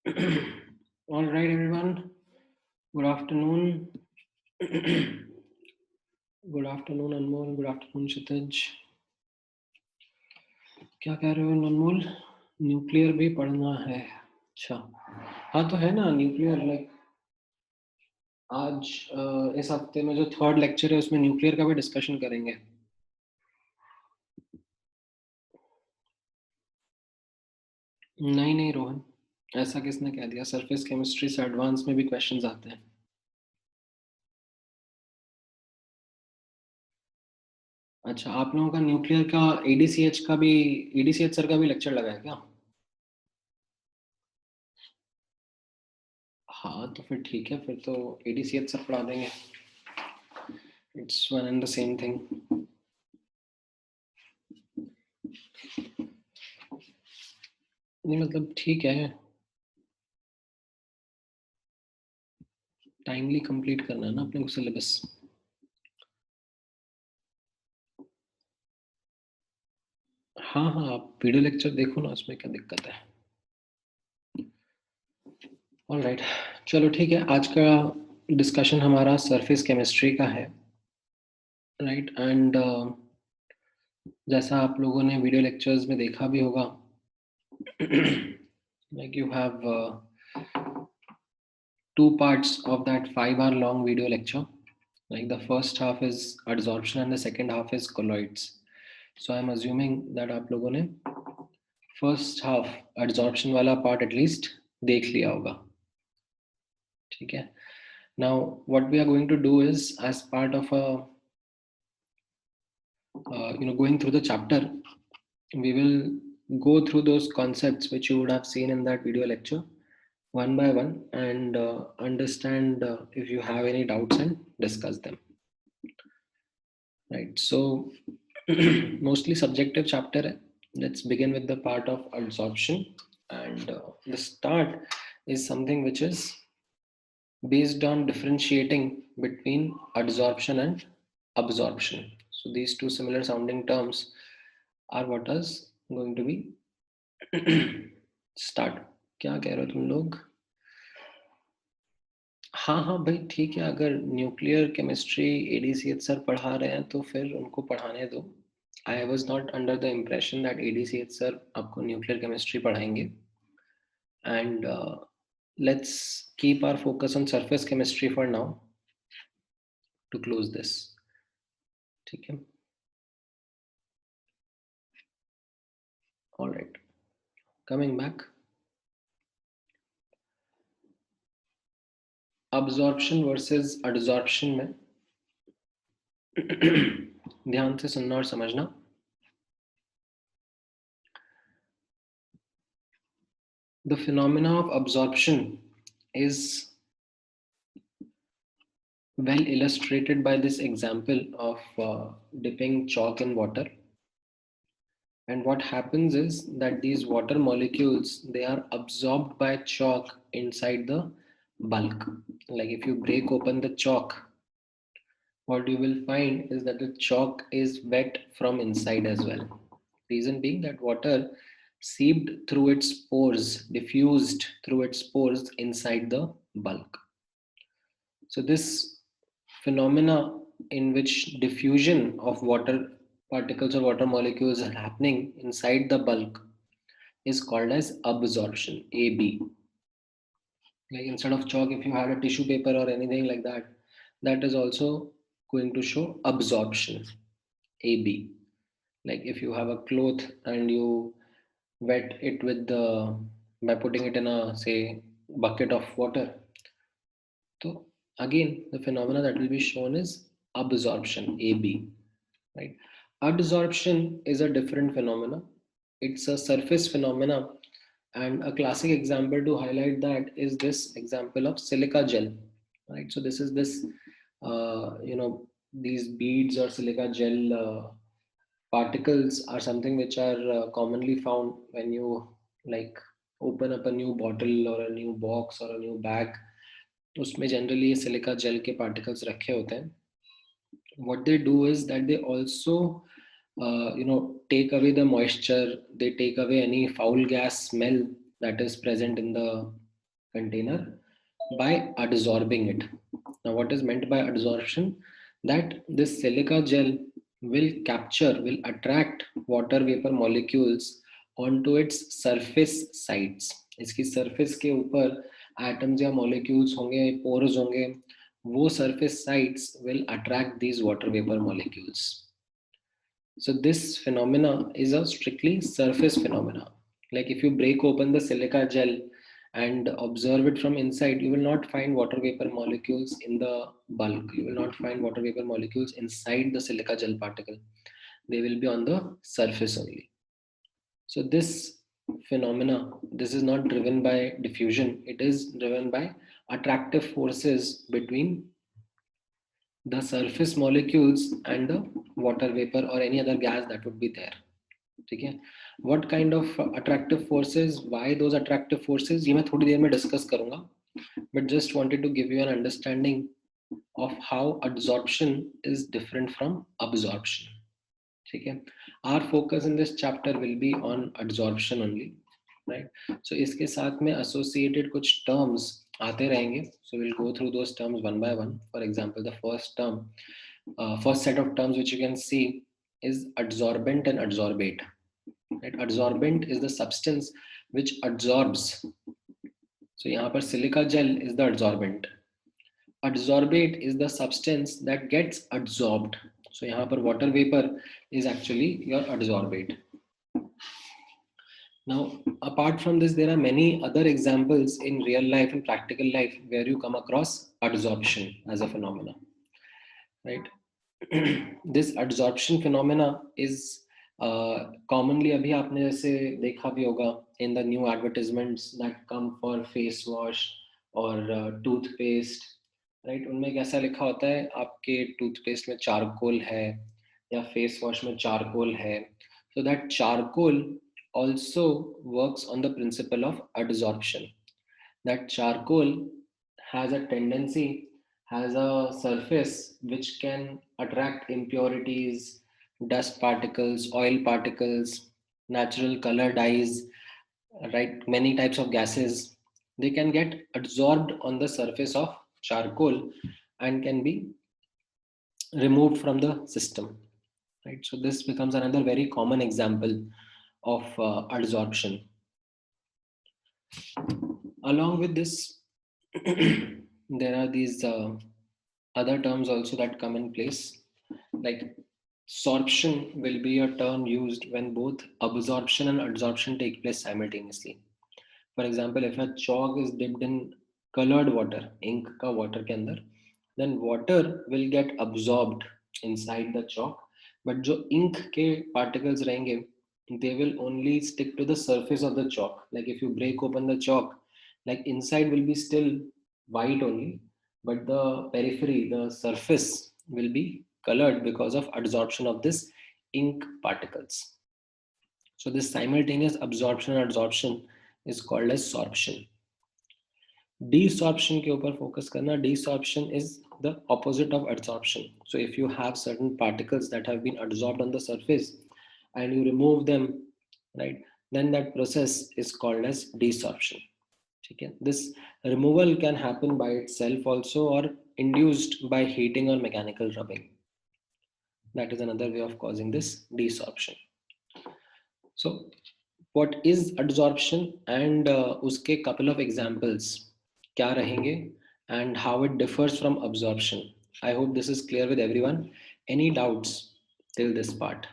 All right, everyone. Good afternoon. Good afternoon, Anmol. Good afternoon, क्षितिज. क्या कह रहे हो अनमोल? न्यूक्लियर भी पढ़ना है. अच्छा, हाँ तो है ना न्यूक्लियर. लाइक आज इस हफ्ते में जो थर्ड लेक्चर है उसमें न्यूक्लियर का भी डिस्कशन करेंगे. नहीं रोहन, ऐसा किसने कह दिया? सरफेस केमिस्ट्री से एडवांस में भी क्वेश्चंस आते हैं. अच्छा, आप लोगों का न्यूक्लियर का एडीसीएच का भी, एडीसीएच सर का भी लेक्चर लगा है क्या? हाँ तो फिर ठीक है, फिर तो एडीसीएच सर पढ़ा देंगे. It's one and the same thing. नहीं मतलब ठीक है, टाइमली कंप्लीट करना है ना अपने को सिलेबस. हाँ हाँ, आप वीडियो लेक्चर देखो ना, उसमें क्या दिक्कत है. ऑल राइट, चलो ठीक है. आज का डिस्कशन हमारा सरफेस केमिस्ट्री का है. राइट एंड जैसा आप लोगों ने वीडियो लेक्चर्स में देखा भी होगा, like you have two parts of that 5 hour long video lecture. Like the first half is adsorption and the second half is colloids. So I'm assuming that आप लोगों ने फर्स्ट हाफ एडजॉर्प्शन वाला part at least देख लिया होगा. ठीक है. Now what we are going to do is as part of a going through the chapter, we will go through those concepts which you would have seen in that video lecture one by one and understand if you have any doubts and discuss them. Right, so mostly subjective chapter hai. Let's begin with the part of adsorption, and the start is something which is based on differentiating between adsorption and absorption. So these two similar sounding terms are what is going to be start. क्या कह रहे हो तुम लोग? हाँ हाँ भाई ठीक है, अगर न्यूक्लियर केमिस्ट्री एडीसीएच सर पढ़ा रहे हैं तो फिर उनको पढ़ाने दो. I was not under the impression that ADCH sir आपको न्यूक्लियर केमिस्ट्री पढ़ाएंगे. And let's keep our focus on surface chemistry for now to close this. ठीक है. All right, coming back, absorption versus adsorption में ध्यान से सुनना और समझना. The phenomena of absorption is well illustrated by this example of dipping chalk in water. And what happens is that these water molecules, they are absorbed by chalk inside the bulk. Like if you break open the chalk, what you will find is that the chalk is wet from inside as well. Reason being that water seeped through its pores, diffused through its pores inside the bulk. So this phenomena in which diffusion of water particles or water molecules are happening inside the bulk is called as absorption, AB. Like instead of chalk, if you had a tissue paper or anything like that, that is also going to show absorption, AB. Like if you have a cloth and you wet it with the, by putting it in a say bucket of water, so again the phenomena that will be shown is absorption, AB. Right. Adsorption is a different phenomena. It's a surface phenomena, and a classic example to highlight that is this example of silica gel. Right. So this is this, these beads or silica gel particles are something which are commonly found when you like open up a new bottle or a new box or a new bag. उसमें generally silica gel के particles रखे होते हैं. What they do is that they also take away the moisture, they take away any foul gas smell that is present in the container by adsorbing it. Now, what is meant by adsorption? That this silica gel will attract water vapor molecules onto its surface sites. इसकी surface के ऊपर atoms या molecules होंगे, pores होंगे, वो surface sites will attract these water vapor molecules. So this phenomena is a strictly surface phenomena. Like if you break open the silica gel and observe it from inside, you will not find water vapor molecules in the bulk. You will not find water vapor molecules inside the silica gel particle. They will be on the surface only. So this phenomena, this is not driven by diffusion. It is driven by attractive forces between the surface molecules and the water vapor or any other gas that would be there. Okay, what kind of attractive forces, why those attractive forces, ये मैं थोड़ी देर में discuss करूँगा, but just wanted to give you an understanding of how adsorption is different from absorption. ठीक है, our focus in this chapter will be on adsorption only, right? So इसके साथ में associated कुछ terms आते रहेंगे, so we'll go through those terms one by one. For example, the first term, first set of terms which you can see is adsorbent and adsorbate. Right? Adsorbent is the substance which absorbs. So यहाँ पर silica gel is the adsorbent. Adsorbate is the substance that gets adsorbed. So यहाँ पर water vapor is actually your adsorbate. Now, apart from this, there are many other examples in real life and practical life where you come across adsorption as a phenomena, right? This adsorption phenomena is commonly, अभी आपने जैसे देखा भी होगा in the new advertisements that come for face wash or toothpaste, right? उनमें कैसा लिखा होता है, आपके toothpaste में चारकोल है या face wash में चारकोल है. So that charcoal also works on the principle of adsorption. That charcoal has a tendency, has a surface which can attract impurities, dust particles, oil particles, natural color dyes, right? Many types of gases. They can get absorbed on the surface of charcoal and can be removed from the system, right? So this becomes another very common example of adsorption. Along with this, there are these other terms also that come in place, like sorption will be a term used when both absorption and adsorption take place simultaneously. For example, if a chalk is dipped in colored water, ink का water के अंदर, then water will get absorbed inside the chalk, but जो ink के particles रहेंगे, they will only stick to the surface of the chalk. Like if you break open the chalk, like inside will be still white only, but the periphery, the surface will be colored because of adsorption of this ink particles. So this simultaneous absorption and adsorption is called as sorption. Desorption के ऊपर focus करना. Desorption is the opposite of adsorption. So if you have certain particles that have been adsorbed on the surface and you remove them, right, then that process is called as desorption. Okay. This removal can happen by itself also or induced by heating or mechanical rubbing. That is another way of causing this desorption. So what is adsorption and uske couple of examples kya rahenge and how it differs from absorption. I hope this is clear with everyone. Any doubts till this part?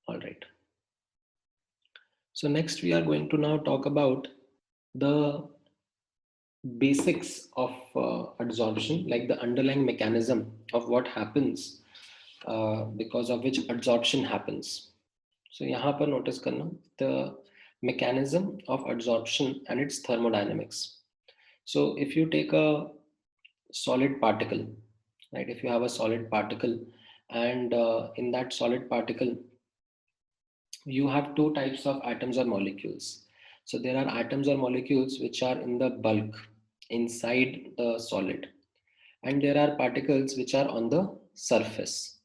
All right. So next we are going to now talk about the basics of adsorption, like the underlying mechanism of what happens because of which adsorption happens. So यहाँ पर notice करना the mechanism of adsorption and its thermodynamics. So if you take a solid particle, right? If you have a solid particle and in that solid particle, you have two types of atoms or molecules. So there are atoms or molecules which are in the bulk inside the solid, and there are particles which are on the surface.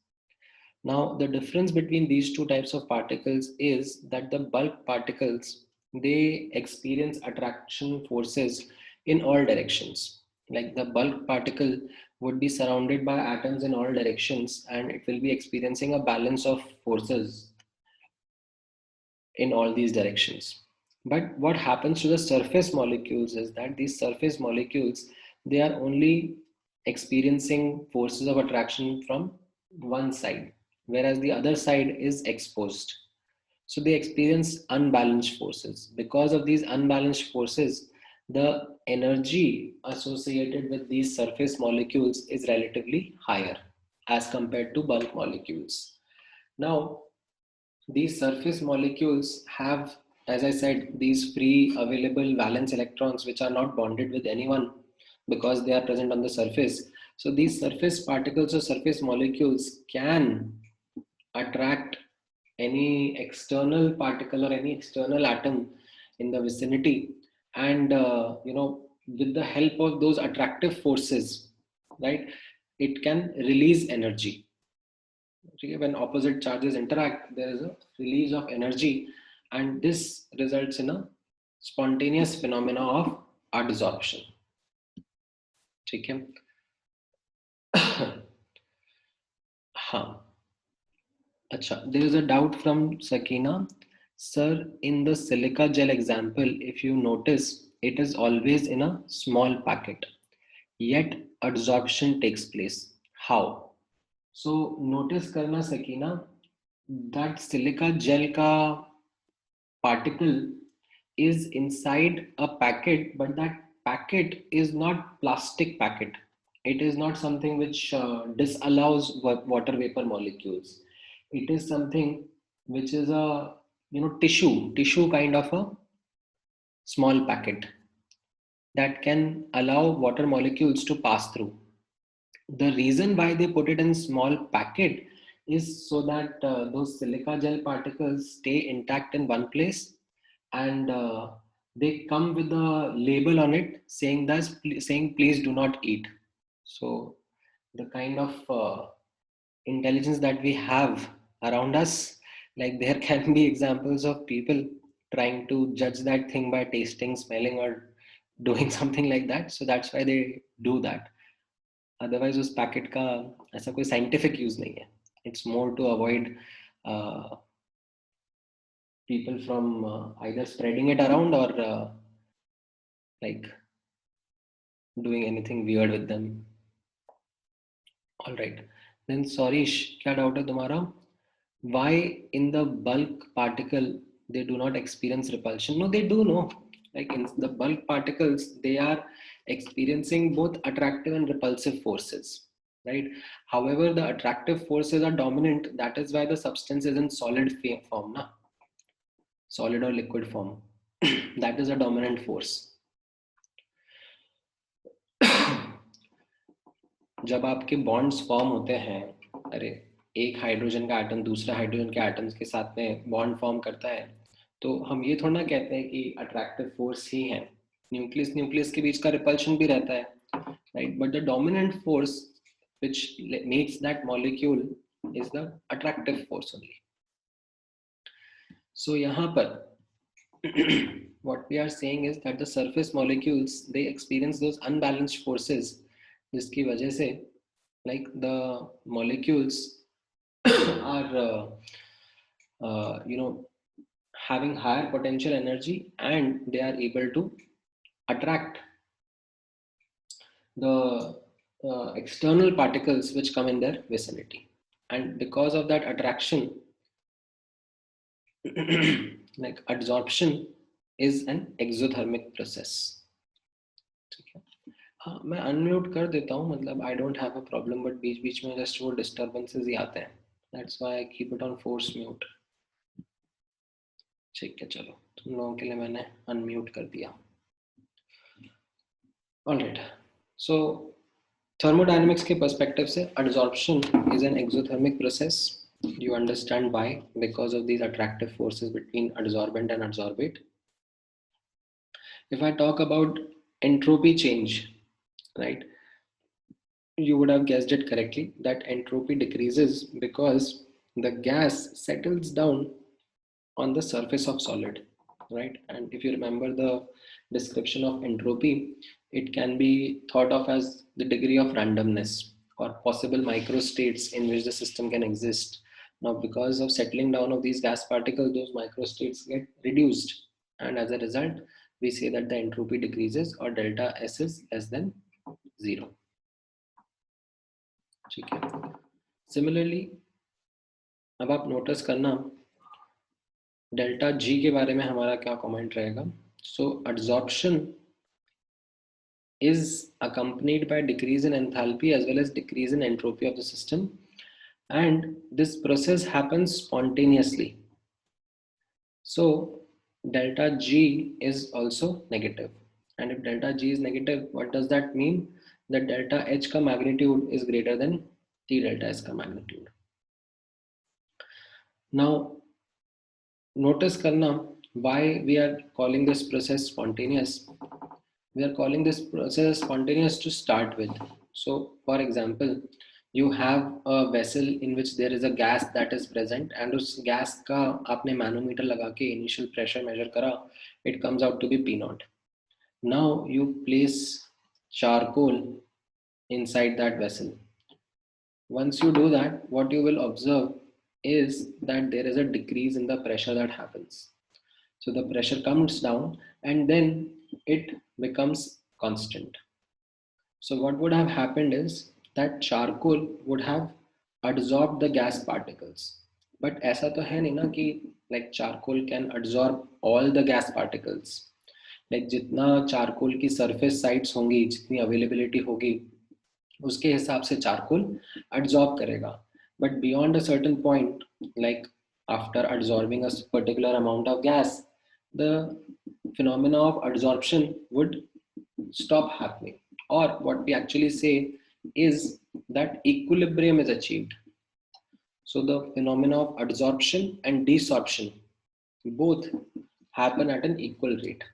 Now, the difference between these two types of particles is that the bulk particles, they experience attraction forces in all directions. Like the bulk particle would be surrounded by atoms in all directions and it will be experiencing a balance of forces in all these directions. But what happens to the surface molecules is that these surface molecules, they are only experiencing forces of attraction from one side, whereas the other side is exposed. So they experience unbalanced forces. Because of these unbalanced forces, the energy associated with these surface molecules is relatively higher as compared to bulk molecules. Now, these surface molecules have, as I said, these free available valence electrons which are not bonded with anyone because they are present on the surface. So these surface particles or surface molecules can attract any external particle or any external atom in the vicinity, and with the help of those attractive forces, right, it can release energy. Okay, when opposite charges interact, there is a release of energy, and this results in a spontaneous phenomena of adsorption. ठीक है? हाँ. Acha, there is a doubt from Sakina. Sir, in the silica gel example, if you notice, it is always in a small packet. Yet adsorption takes place. How? So notice करना Sakina, that silica gel का particle is inside a packet, but that packet is not plastic packet. It is not something which disallows water vapor molecules. It is something which is a tissue kind of a small packet that can allow water molecules to pass through. The reason why they put it in small packet is so that those silica gel particles stay intact in one place, and they come with a label on it saying please do not eat. So the kind of intelligence that we have around us, like there can be examples of people trying to judge that thing by tasting, smelling, or doing something like that. So that's why they do that. Otherwise उस packet का ऐसा कोई scientific use नहीं है. It's more to avoid people from either spreading it around or like doing anything weird with them. All right, then Sorish, क्या doubt है तुम्हारा? Why in the bulk particle they do not experience repulsion? No, they do. No, like in the bulk particles, they are experiencing both attractive and repulsive forces, right? However, the attractive forces are dominant. That is why the substance is in solid form, na? Solid or liquid form. That is a dominant force. जब आपके bonds form होते हैं, अरे एक hydrogen का atom दूसरे hydrogen के atoms के साथ में बॉन्ड फॉर्म करता है, तो हम ये थोड़ा ना कहते हैं कि अट्रैक्टिव फोर्स ही है. न्यूक्लियस न्यूक्लियस के बीच का रिपल्शन भी रहता है, right? But the dominant force which makes that molecule is the attractive force only. So यहाँ पर what we are saying is that the surface molecules, they experience those unbalanced forces, जिसकी वजह से like the molecules are having higher potential energy, and they are able to attract the external particles which come in their vicinity. And because of that attraction, like adsorption is an exothermic process. हाँ, मैं unmute कर देता हूँ, मतलब I don't have a problem, but बीच बीच में just वो डिस्टर्बेंसेस ही आते हैं. That's why I keep it on force mute. ठीक है, चलो तुम लोगों के लिए मैंने अनम्यूट कर दिया. ऑलराइट, सो थर्मोडायनेमिक्स के पर्सपेक्टिव से adsorption is an exothermic process. You understand why? Because of these attractive forces between adsorbent and adsorbate. If I talk about entropy change, right, you would have guessed it correctly that entropy decreases because the gas settles down on the surface of solid, right? And if you remember the description of entropy, it can be thought of as the degree of randomness or possible microstates in which the system can exist. Now, because of settling down of these gas particles, those microstates get reduced, and as a result, we say that the entropy decreases or delta S is less than 0. ठीक है. Similarly, अब आप notice करना delta G के बारे में हमारा क्या कमेंट रहेगा. सो adsorption is accompanied by decrease in enthalpy as well as decrease in entropy of the system, and this process happens spontaneously. So delta G is also negative, and if delta G is negative, what does that mean? That delta H ka magnitude is greater than T delta S ka magnitude. Now notice karna why we are calling this process spontaneous. We are calling this process spontaneous to start with. So for example, you have a vessel in which there is a gas that is present, and उस gas का आपने manometer लगा के initial pressure measure करा, it comes out to be P naught. Now you place charcoal inside that vessel. Once you do that, what you will observe is that there is a decrease in the pressure that happens. So the pressure comes down and then it becomes constant. So what would have happened is that charcoal would have adsorbed the gas particles. But ऐसा तो है नहीं ना कि like charcoal can absorb all the gas particles. Like जितना charcoal की surface sites होंगी, जितनी availability होगी, उसके हिसाब से charcoal adsorb करेगा. But beyond a certain point, like after absorbing a particular amount of gas, the phenomena of adsorption would stop happening, or what we actually say is that equilibrium is achieved. So the phenomena of adsorption and desorption both happen at an equal rate.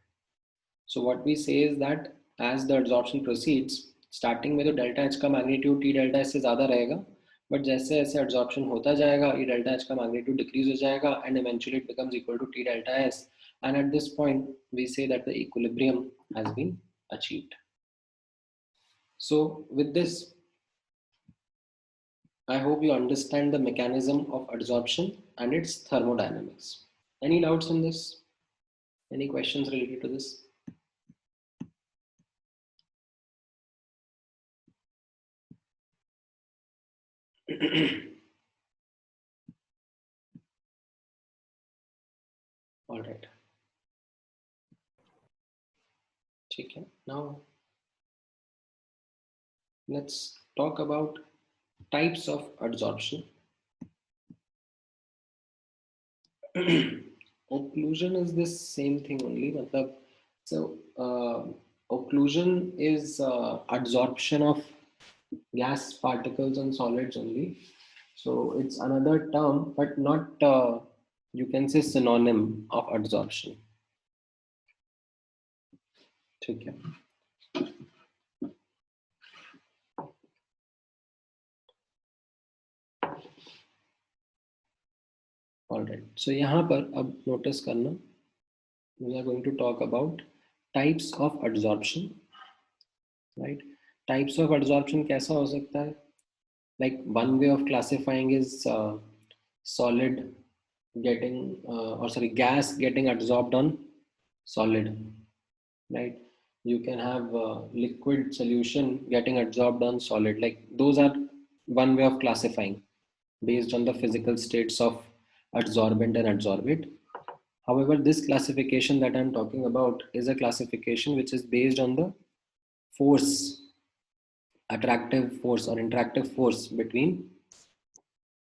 So what we say is that as the adsorption proceeds, starting में तो delta H का magnitude T delta S से ज़्यादा रहेगा, but जैसे जैसे adsorption होता जाएगा, E delta H का magnitude decrease हो जाएगा, and eventually it becomes equal to T delta S. And at this point, we say that the equilibrium has been achieved. So with this, I hope you understand the mechanism of adsorption and its thermodynamics. Any doubts on this? Any questions related to this? All right. Okay. Now let's talk about types of adsorption. Occlusion is the same thing only. So occlusion is adsorption of gas particles and solids only. So it's another term, but not you can say synonym of adsorption. Okay. All right. So यहाँ पर अब notice करना, we are going to talk about types of adsorption, right? Types of adsorption कैसा हो सकता है? Like one way of classifying is solid getting gas getting adsorbed on solid, right? You can have liquid solution getting adsorbed on solid. Like those are one way of classifying based on the physical states of adsorbent and adsorbate. However, this classification that I'm talking about is a classification which is based on the force, attractive force or interactive force between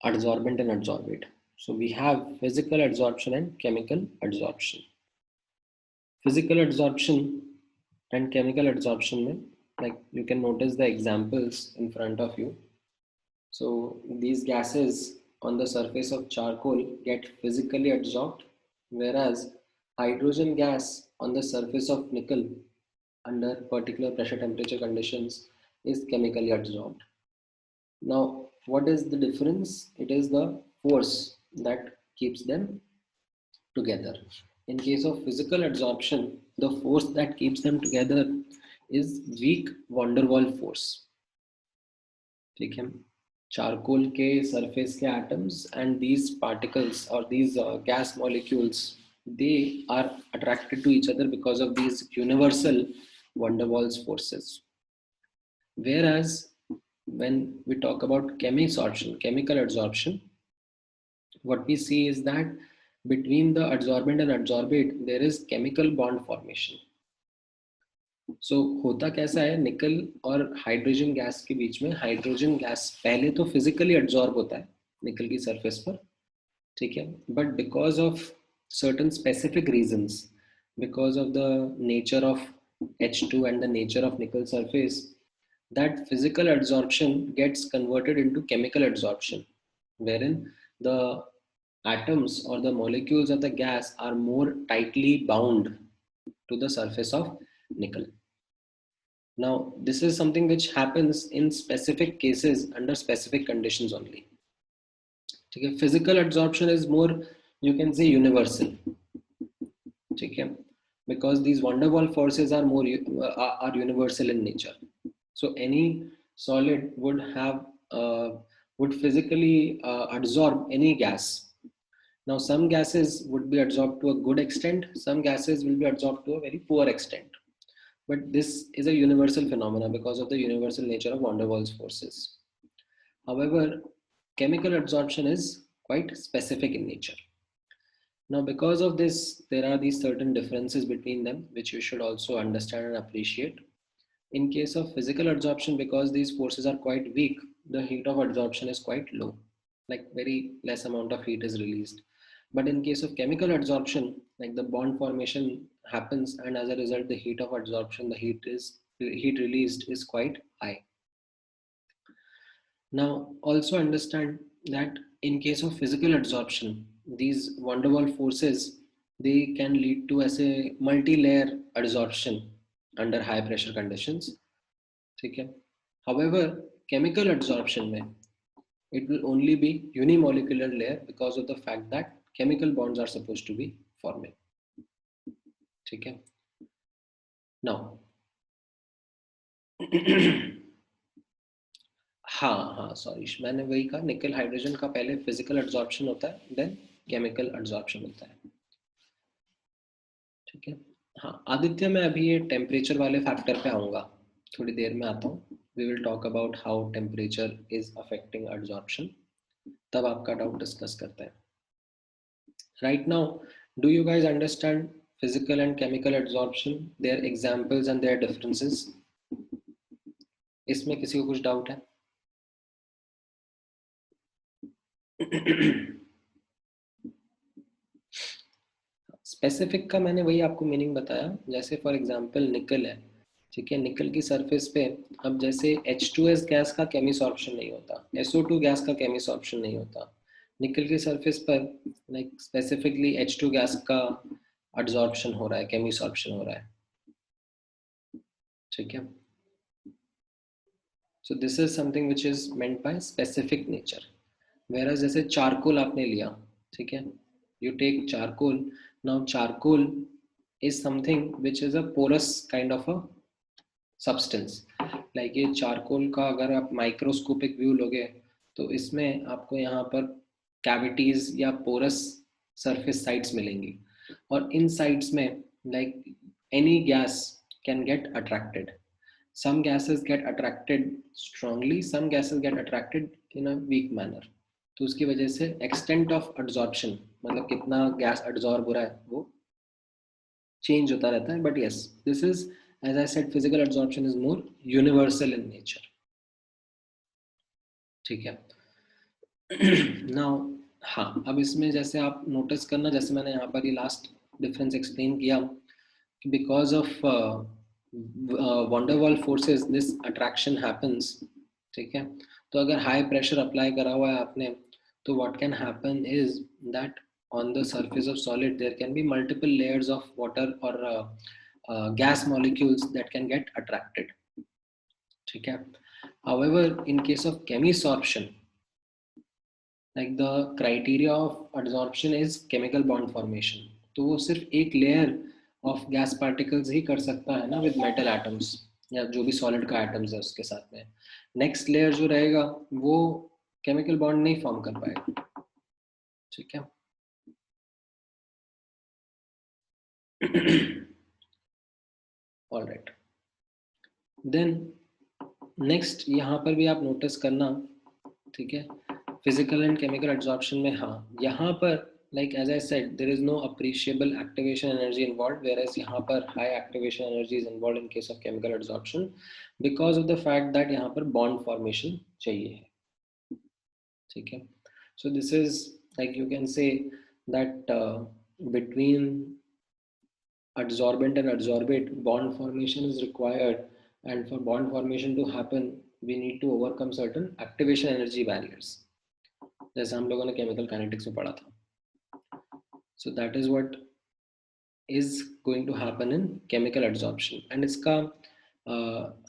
adsorbent and adsorbate. So we have physical adsorption and chemical adsorption. Physical adsorption and chemical adsorption mein, like you can notice the examples in front of you. So these gases on the surface of charcoal get physically adsorbed, whereas hydrogen gas on the surface of nickel under particular pressure temperature conditions is chemically adsorbed. Now, what is the difference? It is the force that keeps them together. In case of physical adsorption, the force that keeps them together is weak van der Waals force. ठीक है, charcoal के surface के atoms and these particles or these gas molecules, they are attracted to each other because of these universal van der Waals forces. Whereas when we talk about chemical adsorption, what we see is that between the adsorbent and adsorbate there is chemical bond formation. So होता कैसा है, निकल और hydrogen gas के बीच में, hydrogen gas पहले तो physically absorb होता है निकल की सरफेस पर, ठीक है, but because of certain specific reasons, because of the nature of H2 and the nature of nickel surface, that physical adsorption gets converted into chemical adsorption, wherein the atoms or the molecules of the gas are more tightly bound to the surface of nickel. Now, this is something which happens in specific cases under specific conditions only. Okay, physical adsorption is more, you can say, universal. Okay, because these van der Waals forces are more are universal in nature. So any solid would have would physically adsorb any gas. Now, some gases would be adsorbed to a good extent, some gases will be adsorbed to a very poor extent. But this is a universal phenomenon because of the universal nature of van der Waals forces. However, chemical adsorption is quite specific in nature. Now, because of this, there are these certain differences between them, which you should also understand and appreciate. In case of physical adsorption, because these forces are quite weak, the heat of adsorption is quite low, like very less amount of heat is released. But in case of chemical adsorption, like the bond formation happens, and as a result, the heat of adsorption, the heat released is quite high. Now, also understand that in case of physical adsorption, these van der Waals forces, they can lead to as a multi-layer adsorption under high pressure conditions. Okay. However, chemical adsorption mein, it will only be unimolecular layer because of the fact that chemical bonds are supposed to be forming. Okay. Now, हाँ sorry, मैंने वही कहा, निकल hydrogen का पहले physical adsorption होता है, then chemical adsorption होता है, ठीक है. हाँ आदित्य, मैं अभी ये टेम्परेचर वाले फैक्टर पे आऊंगा, थोड़ी देर में आता हूँ. We will talk about how temperature is affecting adsorption, तब आपका डाउट डिस्कस करते हैं. Right now, do you guys understand physical and chemical adsorption, their examples and their differences? इसमें किसी को कुछ डाउट है? स्पेसिफिक का मैंने वही आपको मीनिंग बताया. जैसे फॉर एग्जांपल निकल है, ठीक है, निकल की सरफेस पे अब जैसे H2S गैस का केमिसॉर्प्शन नहीं होता, SO2 गैस का केमिसॉर्प्शन नहीं होता, निकल की सरफेस पर लाइक स्पेसिफिकली H2 गैस का एड्सॉर्प्शन हो रहा है, केमिसॉर्प्शन हो रहा है, ठीक है. So this is something which is meant by specific nature. Whereas जैसे चारकोल आपने लिया, ठीक है, you take charcoal. Now charcoal is something which is a porous kind of a substance. Like ये चारकोल का अगर आप माइक्रोस्कोपिक व्यू लोगे तो इसमें आपको यहाँ पर कैविटीज या पोरस सरफेस साइट्स मिलेंगी, और इन साइट्स में like any gas can get attracted. Some gases get attracted strongly, some gases get attracted in a weak manner. तो उसकी वजह से extent of adsorption, मतलब कितना गैस adsorb हो रहा है वो change होता रहता है. But yes, this is, as I said, physical adsorption is more universal in nature. ठीक है. Now, हाँ, अब इसमें जैसे आप नोटिस करना, जैसे मैंने यहाँ पर ये लास्ट डिफरेंस एक्सप्लेन किया, because of van der Waals forces this attraction happens, ठीक है. तो अगर हाई प्रेशर अप्लाई करा हुआ है आपने, तो what can happen is that on the surface of solid there can be multiple layers of water or gas molecules that can get attracted, ठीक है. However, in case of chemisorption, like the criteria of adsorption is chemical bond formation. तो वो सिर्फ एक layer of gas particles ही कर सकता है ना with metal atoms या जो भी solid का atoms है उसके साथ में. Next layer जो रहेगा वो chemical bond नहीं form कर पाएगा. ठीक है. All right. Then next यहाँ पर भी आप notice करना, ठीक है, physical and chemical adsorption में, हाँ यहाँ पर like as I said there is no appreciable activation energy involved, whereas यहाँ पर high activation energy is involved in case of chemical adsorption because of the fact that यहाँ पर bond formation चाहिए है. ठीक है. So this is like you can say that between adsorbent and adsorbate bond formation is required, and for bond formation to happen we need to overcome certain activation energy barriers, जैसे हम लोगों ने chemical kinetics में पढ़ा था. So that is what is going to happen in chemical adsorption. And इसका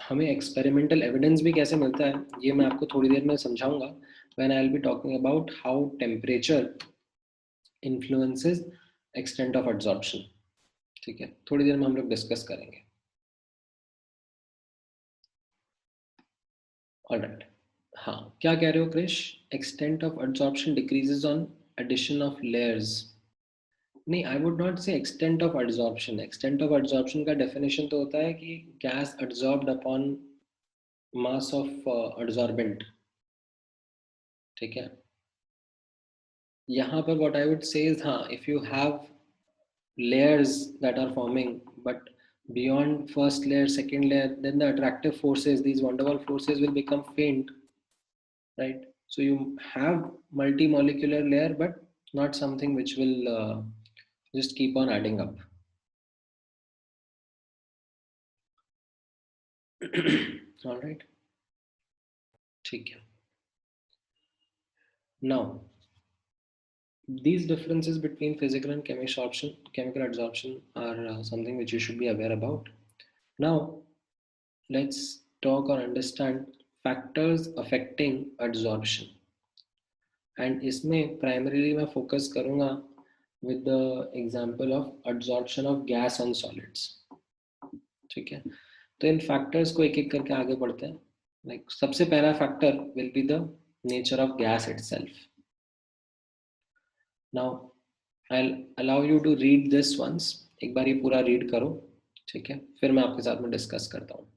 हमें experimental evidence भी कैसे मिलता है ये मैं आपको थोड़ी देर में समझाऊंगा when I will be talking about how temperature influences extent of adsorption. ठीक है, थोड़ी देर में हम लोग डिस्कस करेंगे. ऑलराइट. हाँ, क्या कह रहे हो Krish? Extent of adsorption decreases on addition of layers. नहीं, I would not say extent of adsorption. Extent of adsorption का डेफिनेशन तो होता है कि gas adsorbed upon mass of adsorbent. ठीक है. यहाँ पर what I would say is, हाँ, if you have layers that are forming but beyond first layer, second layer, then the attractive forces, these van der Waals forces will become faint, right? So you have multi-molecular layer but not something which will just keep on adding up. All right. ठीक है. Now, these differences between physical and chemical adsorption are something which you should be aware about. Now, let's talk or understand factors affecting adsorption. And इसमें primarily मैं focus करूँगा with the example of adsorption of gas and solids. ठीक है. तो इन factors को एक एक करके आगे बढ़ते हैं. Like सबसे पहला factor will be the nature of gas itself. Now I'll allow you to read this once. एक बार ये पूरा read करो. ठीक है, फिर मैं आपके साथ में डिस्कस करता हूँ.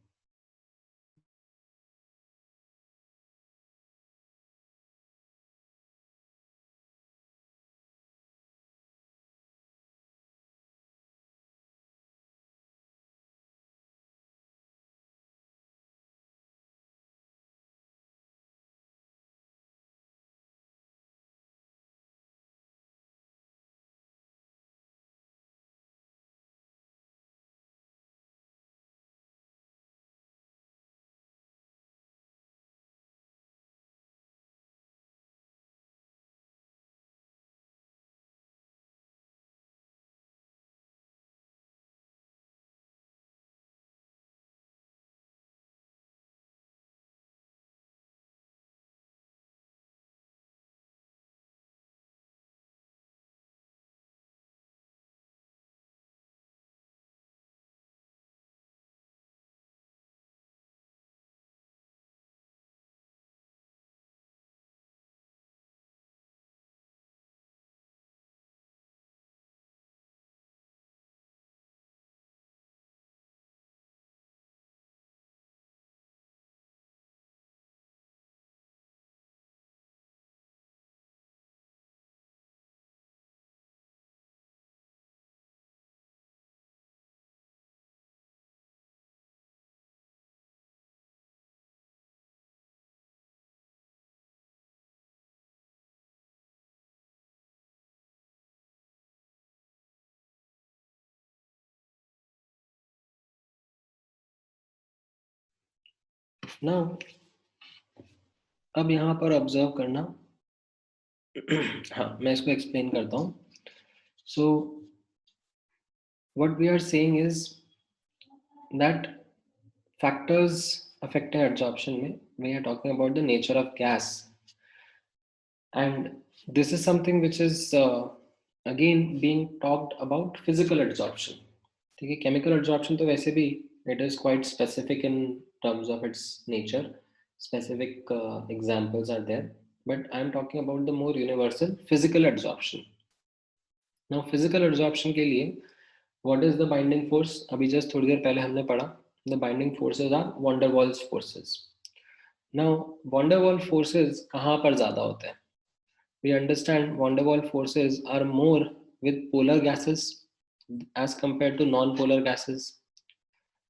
Now, अब यहाँ पर ऑब्जर्व करना. हाँ, मैं इसको एक्सप्लेन करता हूँ. So what we are saying is that factors affecting adsorption में we are talking about the nature of gas, and This is something which is again being talked about physical adsorption. ठीक है, chemical absorption तो वैसे भी it is quite specific in terms of its nature. Specific examples are there, but I am talking about the more universal physical adsorption. Now physical adsorption के लिए what is the binding force? अभी just थोड़ी देर पहले हमने पढ़ा. The binding forces are van der Waals forces. Now van der Waals forces कहाँ पर ज़्यादा होते हैं? We understand van der Waals forces are more with polar gases as compared to non-polar gases,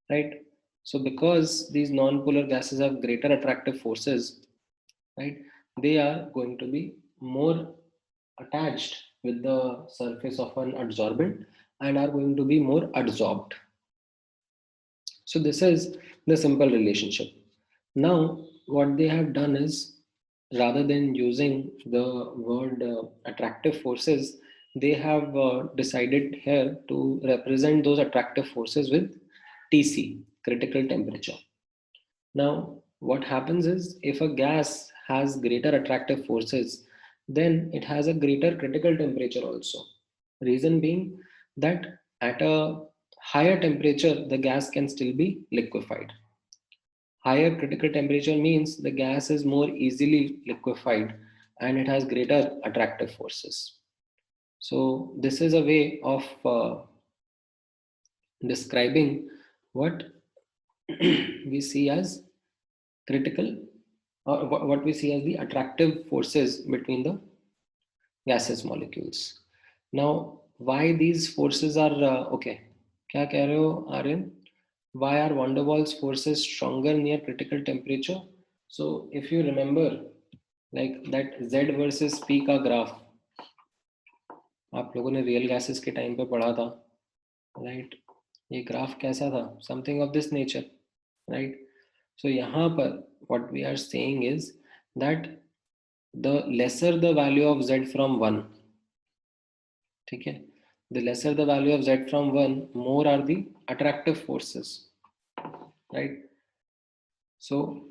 right? So because these non-polar gases have greater attractive forces, right, they are going to be more attached with the surface of an adsorbent and are going to be more adsorbed. So this is the simple relationship. Now what they have done is, rather than using the word attractive forces, they have decided here to represent those attractive forces with TC, critical temperature. Now what happens is, if a gas has greater attractive forces, then it has a greater critical temperature also. Reason being that at a higher temperature, the gas can still be liquefied. Higher critical temperature means the gas is more easily liquefied and it has greater attractive forces. So this is a way of describing what we see as critical, or what we see as the attractive forces between the gaseous molecules. Now, why these forces are okay? क्या कह रहे हो Aryan? Why are van der Waals forces stronger near critical temperature? So, if you remember, like that Z versus P का graph आप लोगों ने real gases के time पे पढ़ा था, राइट? ये ग्राफ कैसा था? Something of this nature, right? So यहाँ पर what we are saying is that the lesser the value of Z from 1, ठीक है, the lesser the value of Z from 1, more are the attractive forces, right? So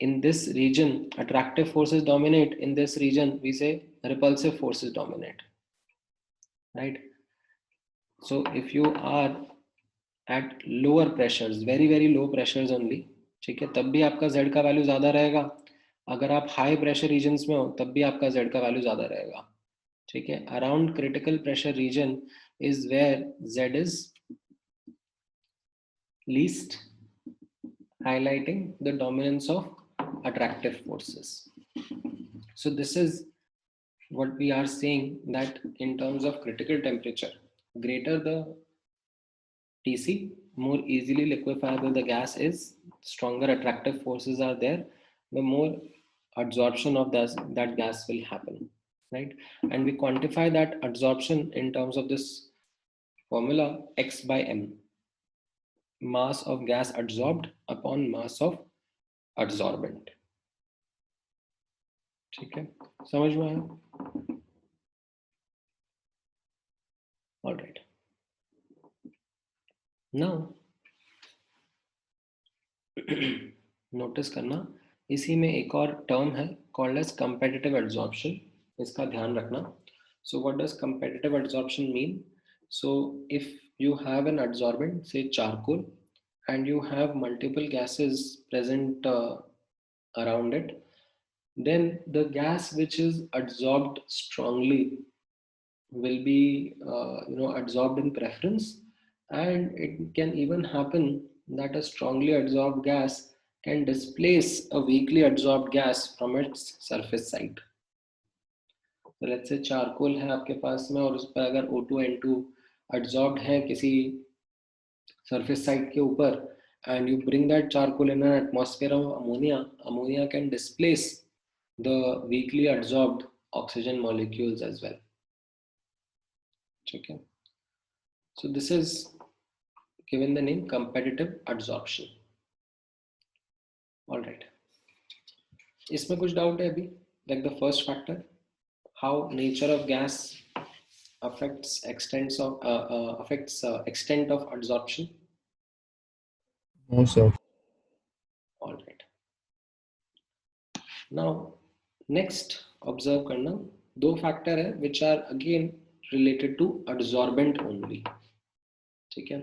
in this region, attractive forces dominate. In this region, we say repulsive forces dominate, right? So if you are at lower pressures, very low pressures only, ठीक है, तब भी आपका Z का value ज्यादा रहेगा. अगर आप हाई प्रेशर रीजन्स में हो तब भी आपका Z का वैल्यू ज्यादा रहेगा, ठीक है. Around critical pressure region is where Z is least, highlighting the dominance of attractive forces. So this is what we are saying, that in terms of critical temperature, greater the TC, more easily liquefiable the gas is, stronger attractive forces are there, the more adsorption of that gas will happen, right? And we quantify that adsorption in terms of this formula X by M, mass of gas adsorbed upon mass of adsorbent. ठीक है, समझ में आया? All right. Now notice करना, इसी में एक और टर्म है कॉल्ड एज कंपेटिटिव एडसॉर्प्शन, इसका ध्यान रखना. So what does competitive adsorption mean? So if you have an adsorbent, say charcoal, and you have multiple gases present around it, then the gas which is adsorbed strongly will be adsorbed in preference, and it can even happen that a strongly adsorbed gas can displace a weakly adsorbed gas from its surface site. So let's say charcoal है आपके पास में, और उस पर अगर O2N2 adsorbed है किसी surface site के ऊपर, and you bring that charcoal in an atmosphere of ammonia can displace the weakly adsorbed oxygen molecules as well. Okay. So this is given the name competitive adsorption. All right. इसमें कुछ doubt है अभी? Like the first factor, how nature of gas affects extent of adsorption. No, sir. All right. Now next observe करना, दो factor है which are again related to adsorbent only. ठीक है,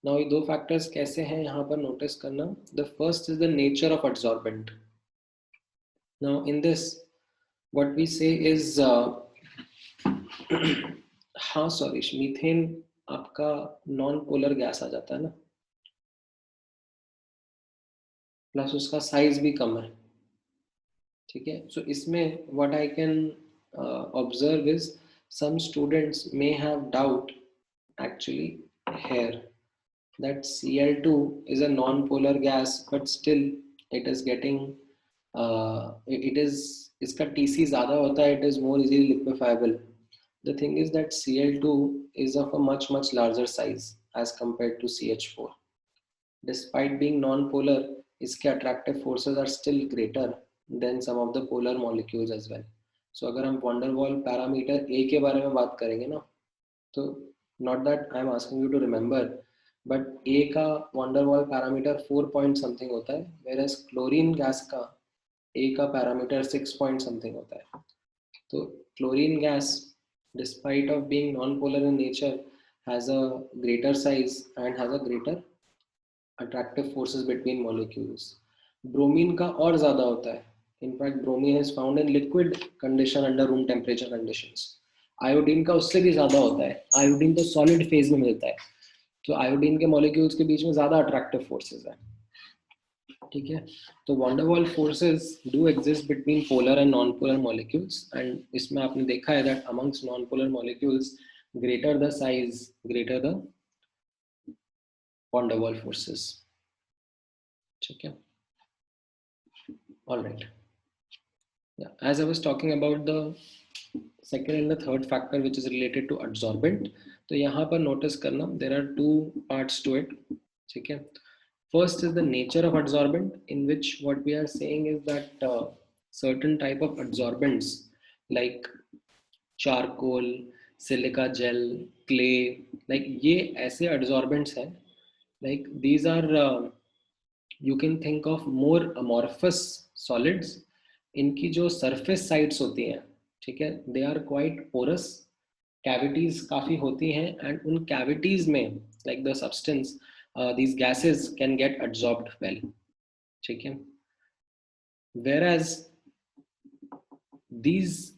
now ये दो फैक्टर्स कैसे हैं यहाँ पर नोटिस करना. The first is the nature of adsorbent. Now in this what we say is हाँ सॉरी, मीथेन आपका नॉन पोलर गैस आ जाता है ना, प्लस उसका साइज भी कम है. ठीक है, सो इसमें what I can observe is some students may have doubt actually here that Cl2 is a non-polar gas but still it is getting it is इसका TC ज़्यादा होता है, it is more easily liquefiable. The thing is that Cl2 is of a much larger size as compared to CH4. Despite being non-polar, इसके attractive forces are still greater than some of the polar molecules as well. So अगर हम van der Waals parameter A के बारे में बात करेंगे ना, तो not that I am asking you to remember, but A का van der Waals parameter 4 point something होता है, whereas chlorine gas का A का parameter 6 point something होता है. तो chlorine gas, despite of being non-polar in nature, has a greater size and has a greater attractive forces between molecules. Bromine का और ज़्यादा होता है. In fact, bromine is found in liquid condition under room temperature conditions. Iodine का उससे भी ज़्यादा होता है. आयोडीन तो सॉलिड फेज में मिलता है, तो आयोडीन के मॉलिक्यूल्स के बीच में ज़्यादा अट्रैक्टिव फोर्सेस है. ठीक है, तो van der Waals forces do exist between polar and non-polar molecules, and इसमें आपने देखा है that amongst non-polar molecules, greater the size, greater the van der Waals forces. ठीक है, all right. Yeah, as I was talking about the second and the third factor which is related to adsorbent, तो यहाँ पर notice करना there are two parts to it. ठीक है, first is the nature of adsorbent, in which what we are saying is that certain type of adsorbents like charcoal, silica gel, clay, like ये ऐसे adsorbents हैं, like these are you can think of more amorphous solids. इनकी जो surface sides होती हैं, ठीक है, they are quite porous, cavities काफी होती हैं, and उन cavities में like the substance these gases can get adsorbed well. ठीक है, whereas these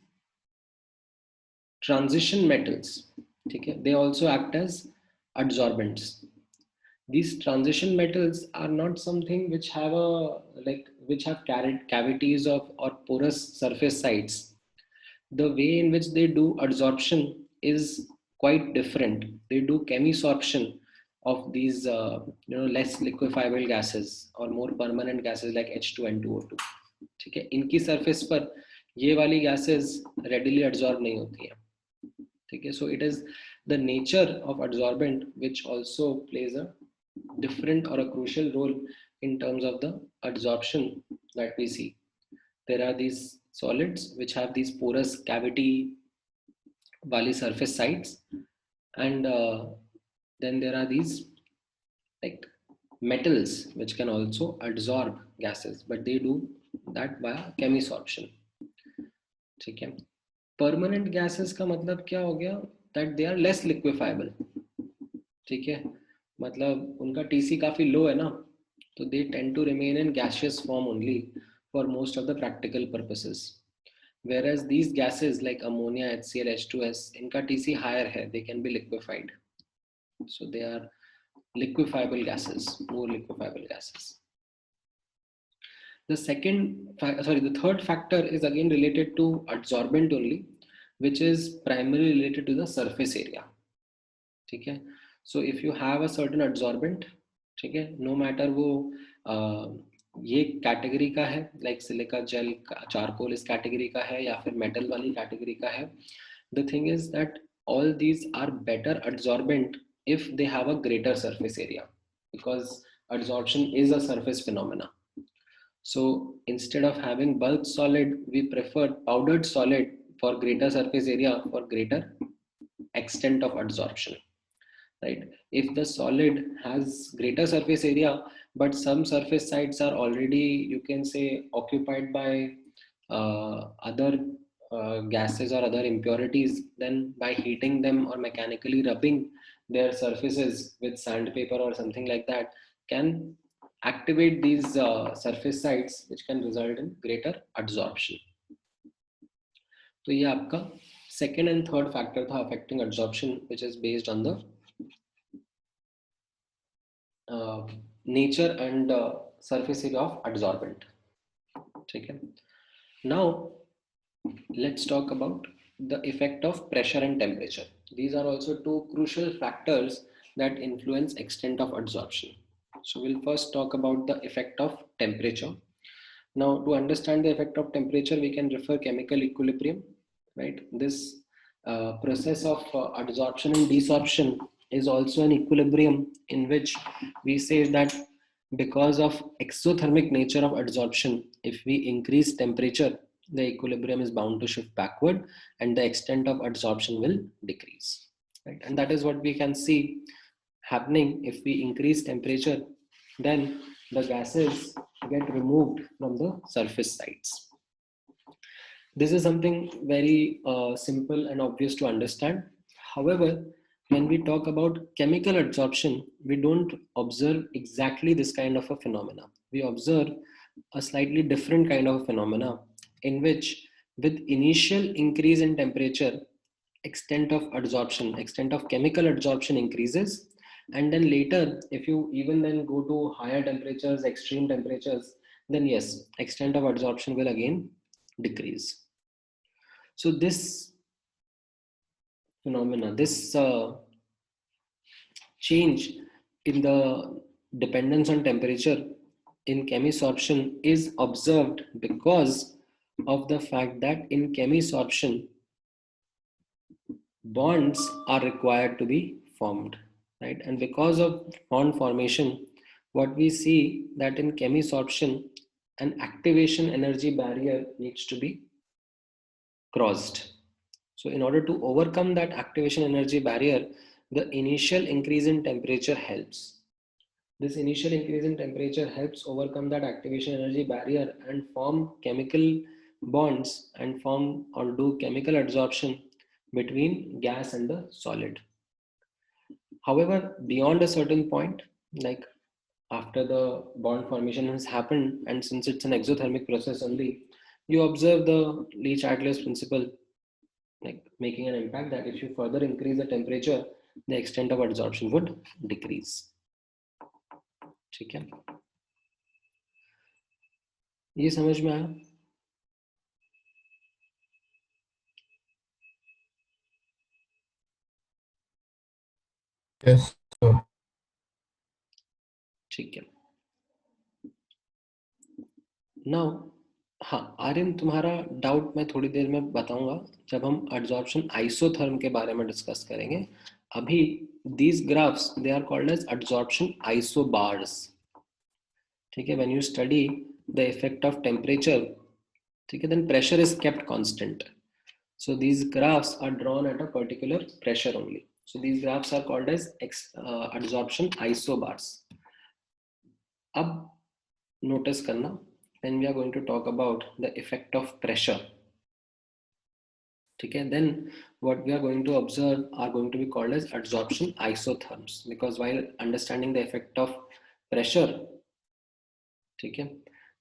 transition metals, ठीक है, they also act as adsorbents. These transition metals are not something which have a which have cavities of or porous surface sides. The way in which they do adsorption is quite different. They do chemisorption of these less liquefiable gases or more permanent gases like H2N2O2. ठीक है, इनकी surface पर ये वाली gases readily adsorb नहीं होती हैं. ठीक है, so it is the nature of adsorbent which also plays a different or a crucial role in terms of the adsorption that we see. There are these solids which have these porous cavity wali surface sides, and then there are these like metals which can also adsorb gases, but they do that via chemisorption. ठीक है, permanent gases का मतलब क्या हो गया, that they are less liquefiable. ठीक है, मतलब उनका TC काफी लो है ना, तो they tend to remain in gaseous form only for most of the practical purposes. Whereas these gases like ammonia, HCl, H2S, इनका TC higher है, they can be liquefied. So they are liquefiable gases, more liquefiable gases. The third factor is again related to adsorbent only, which is primarily related to the surface area. ठीक है, so if you have a certain adsorbent, ठीक है, no matter वो ये category का है like silica gel, charcoal इस category का है या फिर metal वाली कैटेगरी का है, the thing is that all these are better adsorbent if they have a greater surface area, because adsorption is a surface phenomena. So instead of having bulk solid, we prefer powdered solid for greater surface area, for greater extent of adsorption. Right? If the solid has greater surface area, but some surface sites are already, you can say, occupied by other gases or other impurities, then by heating them or mechanically rubbing their surfaces with sandpaper or something like that can activate these surface sites, which can result in greater absorption. तो ये आपका second and third factor था affecting absorption, which is based on the nature and surface area of adsorbent. ठीक है. Now let's talk about the effect of pressure and temperature. These are also two crucial factors that influence extent of adsorption. So we'll first talk about the effect of temperature. Now, to understand the effect of temperature, we can refer chemical equilibrium, right? This process of adsorption and desorption is also an equilibrium in which we say that because of exothermic nature of adsorption, if we increase temperature, the equilibrium is bound to shift backward and the extent of adsorption will decrease, right? And that is what we can see happening. If we increase temperature, then the gases get removed from the surface sites. This is something very simple and obvious to understand. However, when we talk about chemical adsorption, we don't observe exactly this kind of a phenomena. We observe a slightly different kind of phenomena in which with initial increase in temperature, extent of adsorption, extent of chemical adsorption increases, and then later if you even then go to higher temperatures, extreme temperatures, then yes, extent of adsorption will again decrease. So this phenomena, this change in the dependence on temperature in chemisorption is observed because of the fact that in chemisorption bonds are required to be formed, right? And because of bond formation, what we see that in chemisorption an activation energy barrier needs to be crossed. So in order to overcome that activation energy barrier, the initial increase in temperature helps. This initial increase in temperature helps overcome that activation energy barrier and form chemical bonds and form or do chemical adsorption between gas and the solid. However, beyond a certain point, like after the bond formation has happened, and since it's an exothermic process only, you observe the Le-Chatelier's principle like making an impact that if you further increase the temperature, the extent of adsorption would decrease. ठीक है, ये समझ में आया? Yes, sir. ठीक है. Now हाँ आर्यन, तुम्हारा डाउट मैं थोड़ी देर में बताऊंगा जब हम adsorption isotherm के बारे में डिस्कस करेंगे. अभी these graphs they are called as adsorption isobars. ठीक है, when you study the effect of temperature, ठीक है, then pressure is kept constant. So these graphs are drawn at a particular pressure only. So these graphs are called as adsorption isobars. अब notice करना, when we are going to talk about the effect of pressure, ठीक है, then what we are going to observe are going to be called as adsorption isotherms, because while understanding the effect of pressure, ठीक है,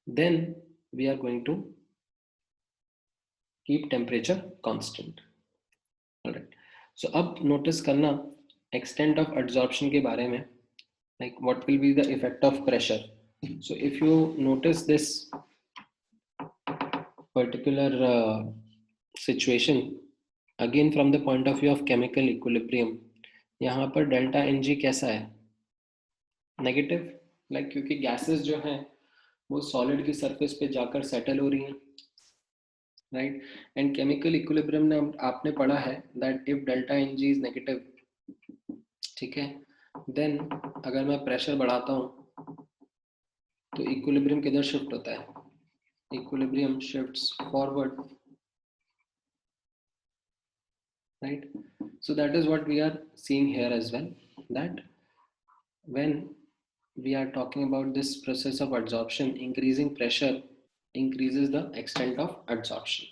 then we are going to keep temperature constant. Alright. So अब notice करना extent of adsorption के बारे में, like what will be the effect of pressure. So if you notice this particular situation again from the point of view of chemical equilibrium, यहाँ पर delta Ng कैसा है? Negative, like क्योंकि gases जो हैं वो solid की surface पे जाकर settle हो रही हैं, right? And chemical equilibrium में आपने पढ़ा है that if delta Ng is negative, ठीक है, then अगर मैं pressure बढ़ाता हूँ तो equilibrium किधर shift होता है? Equilibrium shifts forward, right? So that is what we are seeing here as well, that when we are talking about this process of adsorption, increasing pressure increases the extent of adsorption.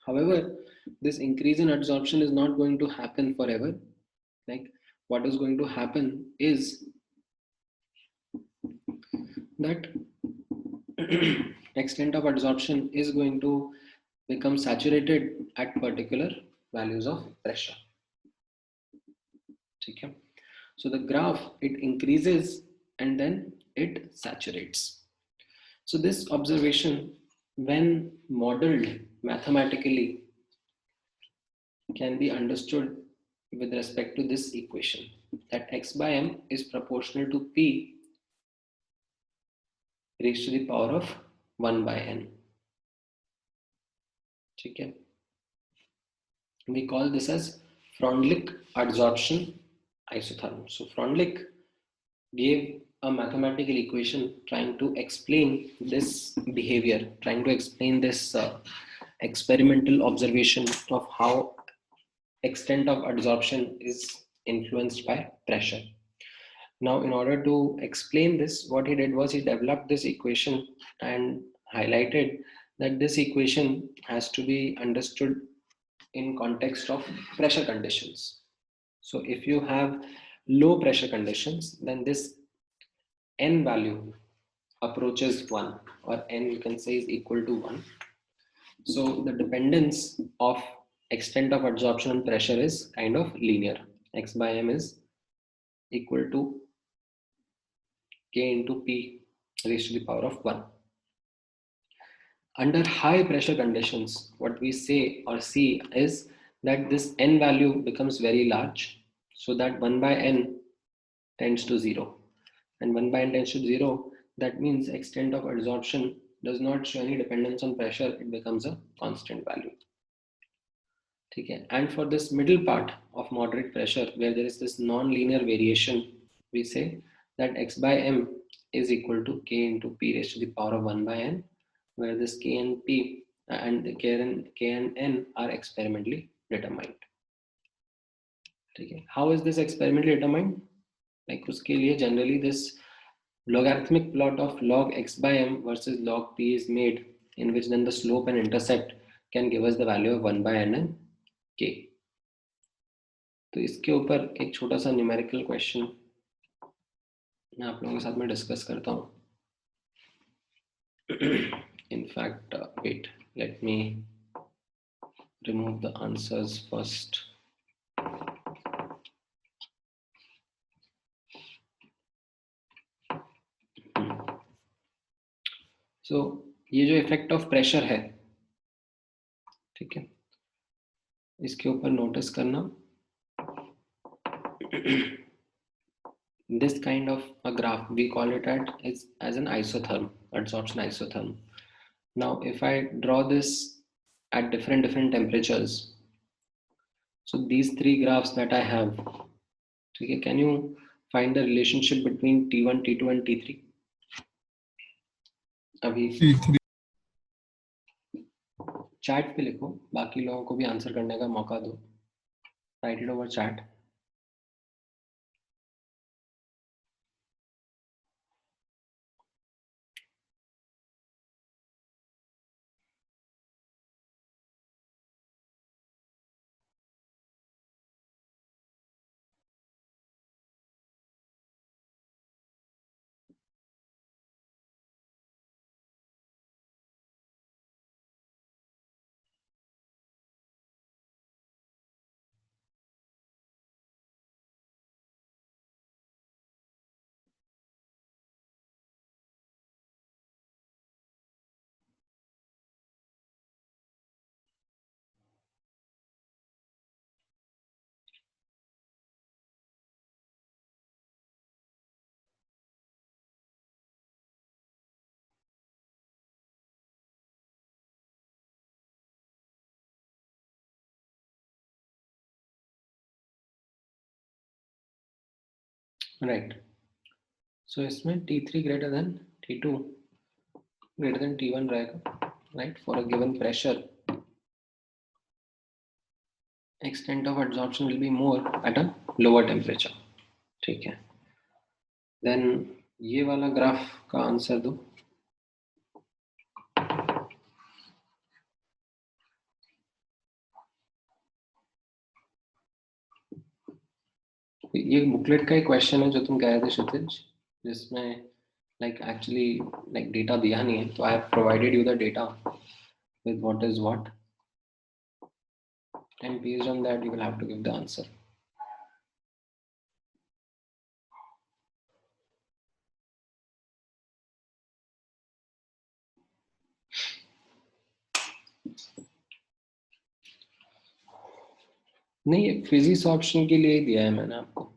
However, this increase in adsorption is not going to happen forever. Like, what is going to happen is that extent of adsorption is going to become saturated at particular values of pressure. Okay. So the graph, it increases and then it saturates. So this observation, when modeled mathematically, can be understood with respect to this equation, that x by m is proportional to p raised to the power of 1 by n. Okay. We call this as Freundlich adsorption isotherm. So Freundlich gave a mathematical equation trying to explain this behavior, trying to explain this experimental observation of how extent of adsorption is influenced by pressure. Now, in order to explain this, what he did was he developed this equation and highlighted that this equation has to be understood in context of pressure conditions. So if you have low pressure conditions, then this n value approaches 1, or n you can say is equal to 1. So the dependence of extent of adsorption on pressure is kind of linear. X by m is equal to k into p raised to the power of 1. Under high pressure conditions, what we say or see is that this n value becomes very large, so that 1 by n tends to 0. And 1 by n tends to 0, that means extent of adsorption does not show any dependence on pressure, it becomes a constant value. Okay. And for this middle part of moderate pressure, where there is this non-linear variation, we say that x by m is equal to k into p raised to the power of 1 by n, where this k and p and the k and n are experimentally determined. Okay. How is this experimentally determined? Like उसके लिए generally this logarithmic plot of log x by m versus log p is made, in which then the slope and intercept can give us the value of 1 by n and k. तो इसके ऊपर एक छोटा सा numerical question मैं आप लोगों के साथ में डिस्कस करता हूँ. In fact, wait, let me remove the answers first. So ये जो इफेक्ट ऑफ प्रेशर है, ठीक है, इसके ऊपर नोटिस करना. This kind of a graph, we call it as an isotherm, adsorption isotherm. Now if I draw this at different temperatures, so these three graphs that I have, okay, can you find the relationship between T1, T2 and T3? अभी T3. Chat पे लिखो, बाकी लोगों को भी answer करने का मौका दो. Write it over chat. Right. So इसमें T3 greater than T2 greater than T1 रहेगा, right? For a given pressure, extent of adsorption will be more at a lower temperature. ठीक है. Then ये वाला ग्राफ का आंसर दो. ये booklet का एक क्वेश्चन है जो तुम कह रहे थे क्षितिज, जिसमें like actually like data दिया नहीं है, तो I have provided you the data with what is what, and based on that you will have to give the answer. नहीं, ये फिजिक्स ऑप्शन के लिए ही दिया है मैंने आपको.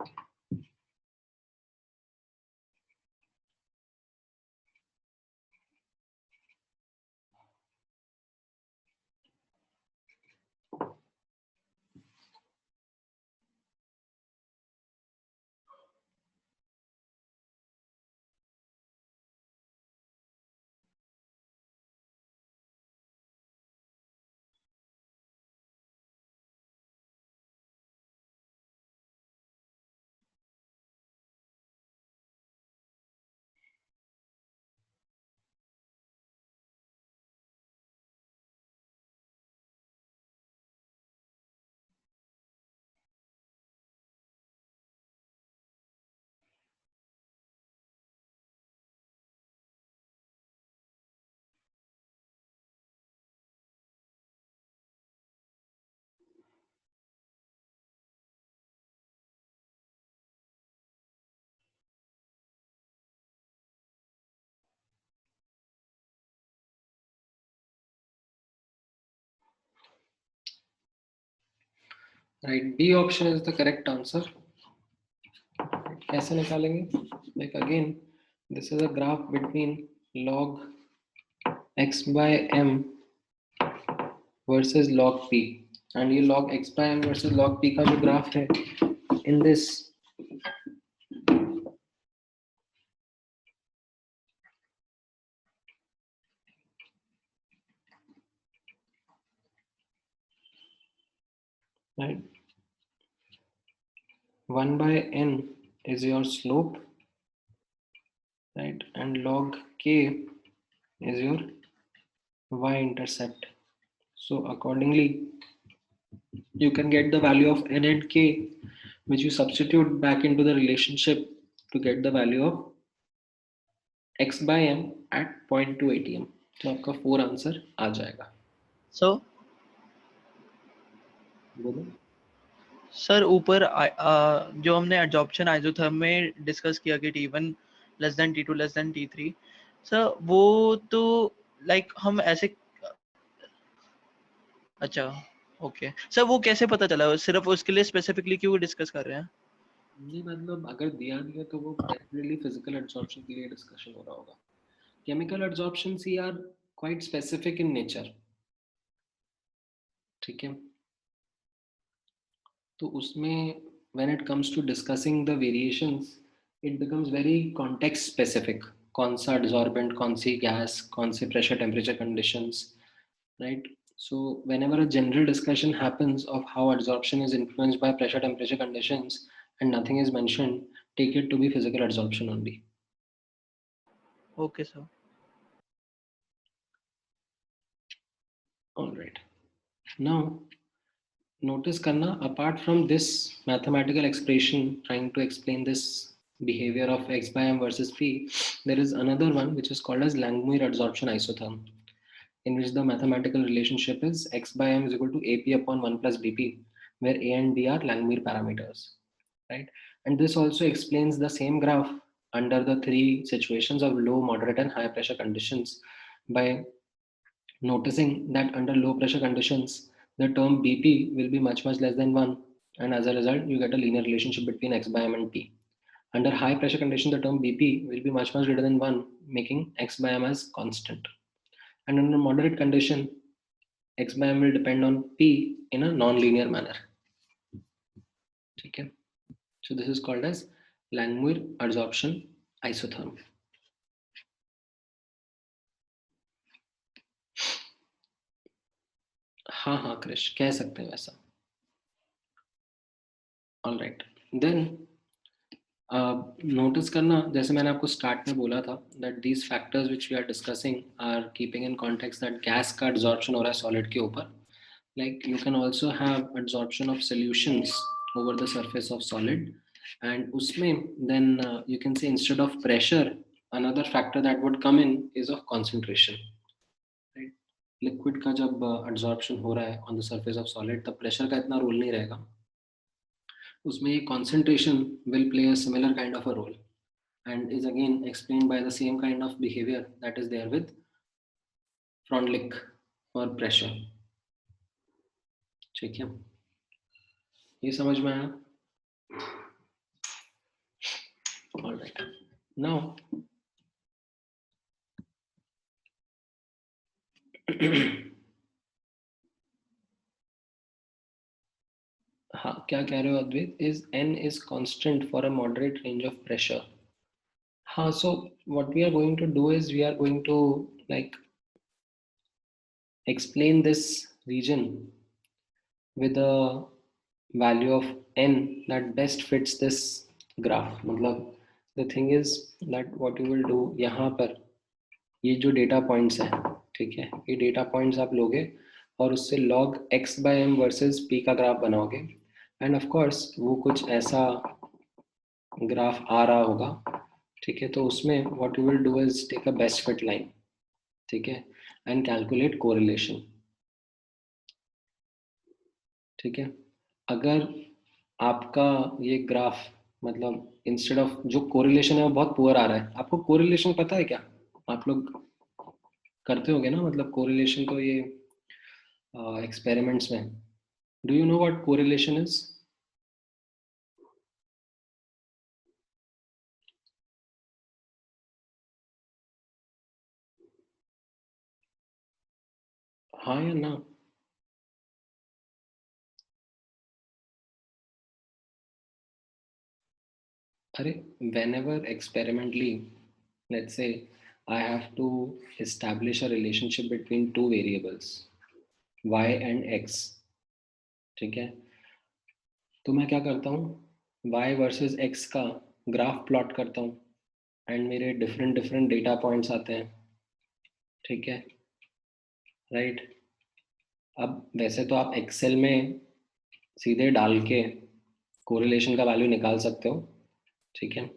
Right, B option is the correct answer. कैसे निकालेंगे? Like again, this is a graph between log x by m versus log p, and ये log x by m versus log p का जो ग्राफ है in this, right, 1 by n is your slope, right, and log k is your y-intercept. So accordingly, you can get the value of n and k, which you substitute back into the relationship to get the value of x by m at 0.2 atm. तो आपका 4 answer आ जाएगा. सो बोलो. Sir ऊपर जो हमने adsorption isotherm में discuss किया कि T1 less than T2 less than T3, sir वो तो लाइक हम ऐसे, अच्छा ओके सर, वो कैसे पता चला? सिर्फ उसके लिए स्पेसिफिकली क्यों डिस्कस कर रहे हैं? नहीं, मतलब अगर दिया नहीं है तो वो डेफिनेटली फिजिकल एब्जॉर्प्शन के लिए डिस्कशन हो रहा होगा. Chemical absorption see are quite specific in nature. ठीक है, तो उसमें when it comes to discussing the variations, it becomes very context specific. कौन सा adsorbent, कौन सी gas, कौन से pressure temperature conditions, right? So whenever a general discussion happens of how adsorption is influenced by pressure temperature conditions and nothing is mentioned, take it to be physical adsorption only. Okay sir. All right, now notice karna, apart from this mathematical expression trying to explain this behavior of x by m versus p, there is another one which is called as Langmuir adsorption isotherm, in which the mathematical relationship is x by m is equal to ap upon 1 plus bp, where a and b are Langmuir parameters, right? And this also explains the same graph under the three situations of low, moderate and high pressure conditions by noticing that under low pressure conditions, the term Bp will be much less than 1, and as a result, you get a linear relationship between x by m and p. Under high pressure condition, the term Bp will be much greater than 1, making x by m as constant. And under moderate condition, x by m will depend on p in a non-linear manner. Okay? So this is called as Langmuir adsorption isotherm. हाँ क्रिश, कह सकते हैं वैसा. All right, then notice करना, जैसे मैंने आपको start में बोला था that these factors which we are discussing are keeping in context that gas का एब्जॉर्प्शन हो रहा है सॉलिड के ऊपर. Like you can also have absorption of solutions over the surface of solid, and उसमें then you can say instead of pressure another factor that would come in is of concentration, right? Liquid का जब absorption हो रहा है on the surface of solid तब pressure का इतना role नहीं रहेगा, उसमें ये concentration will play a similar kind of a role and is again explained by the same kind of behavior that is there with Freundlich for pressure. ठीक है, ये समझ में आया? All right. Now, हाँ क्या कह रहे हो अद्वैत? Is n is constant for a moderate range of pressure? हाँ, so what we are going to do is we are going to like explain this region with a value of n that best fits this graph. मतलब the thing is that what you will do, यहाँ पर ये जो data points हैं, ठीक है, ये data points आप लोगे और उससे log x by m versus p का ग्राफ बनाओगे एंड ऑफ कोर्स वो कुछ ऐसा ग्राफ आ रहा होगा, ठीक है, तो उसमें what you will do is take a best fit line, ठीक है, एंड कैलकुलेट कोरिलेशन, ठीक है। अगर आपका ये ग्राफ मतलब इंस्टेड ऑफ जो कोरिलेशन है वो बहुत पुअर आ रहा है, आपको कोरिलेशन पता है क्या? आप लोग करते होगे ना, मतलब कोरिलेशन तो ये एक्सपेरिमेंट्स में, do you know what correlation is? हाँ या ना? अरे whenever experimentally, let's say I have to establish a relationship between two variables y and x, ठीक है, तो मैं क्या करता हूँ, y वर्सेस x का ग्राफ प्लॉट करता हूँ एंड मेरे डिफरेंट डिफरेंट डेटा पॉइंट्स आते हैं, ठीक है, राइट। अब वैसे तो आप एक्सेल में सीधे डाल के कोरिलेशन का वैल्यू निकाल सकते हो, ठीक है,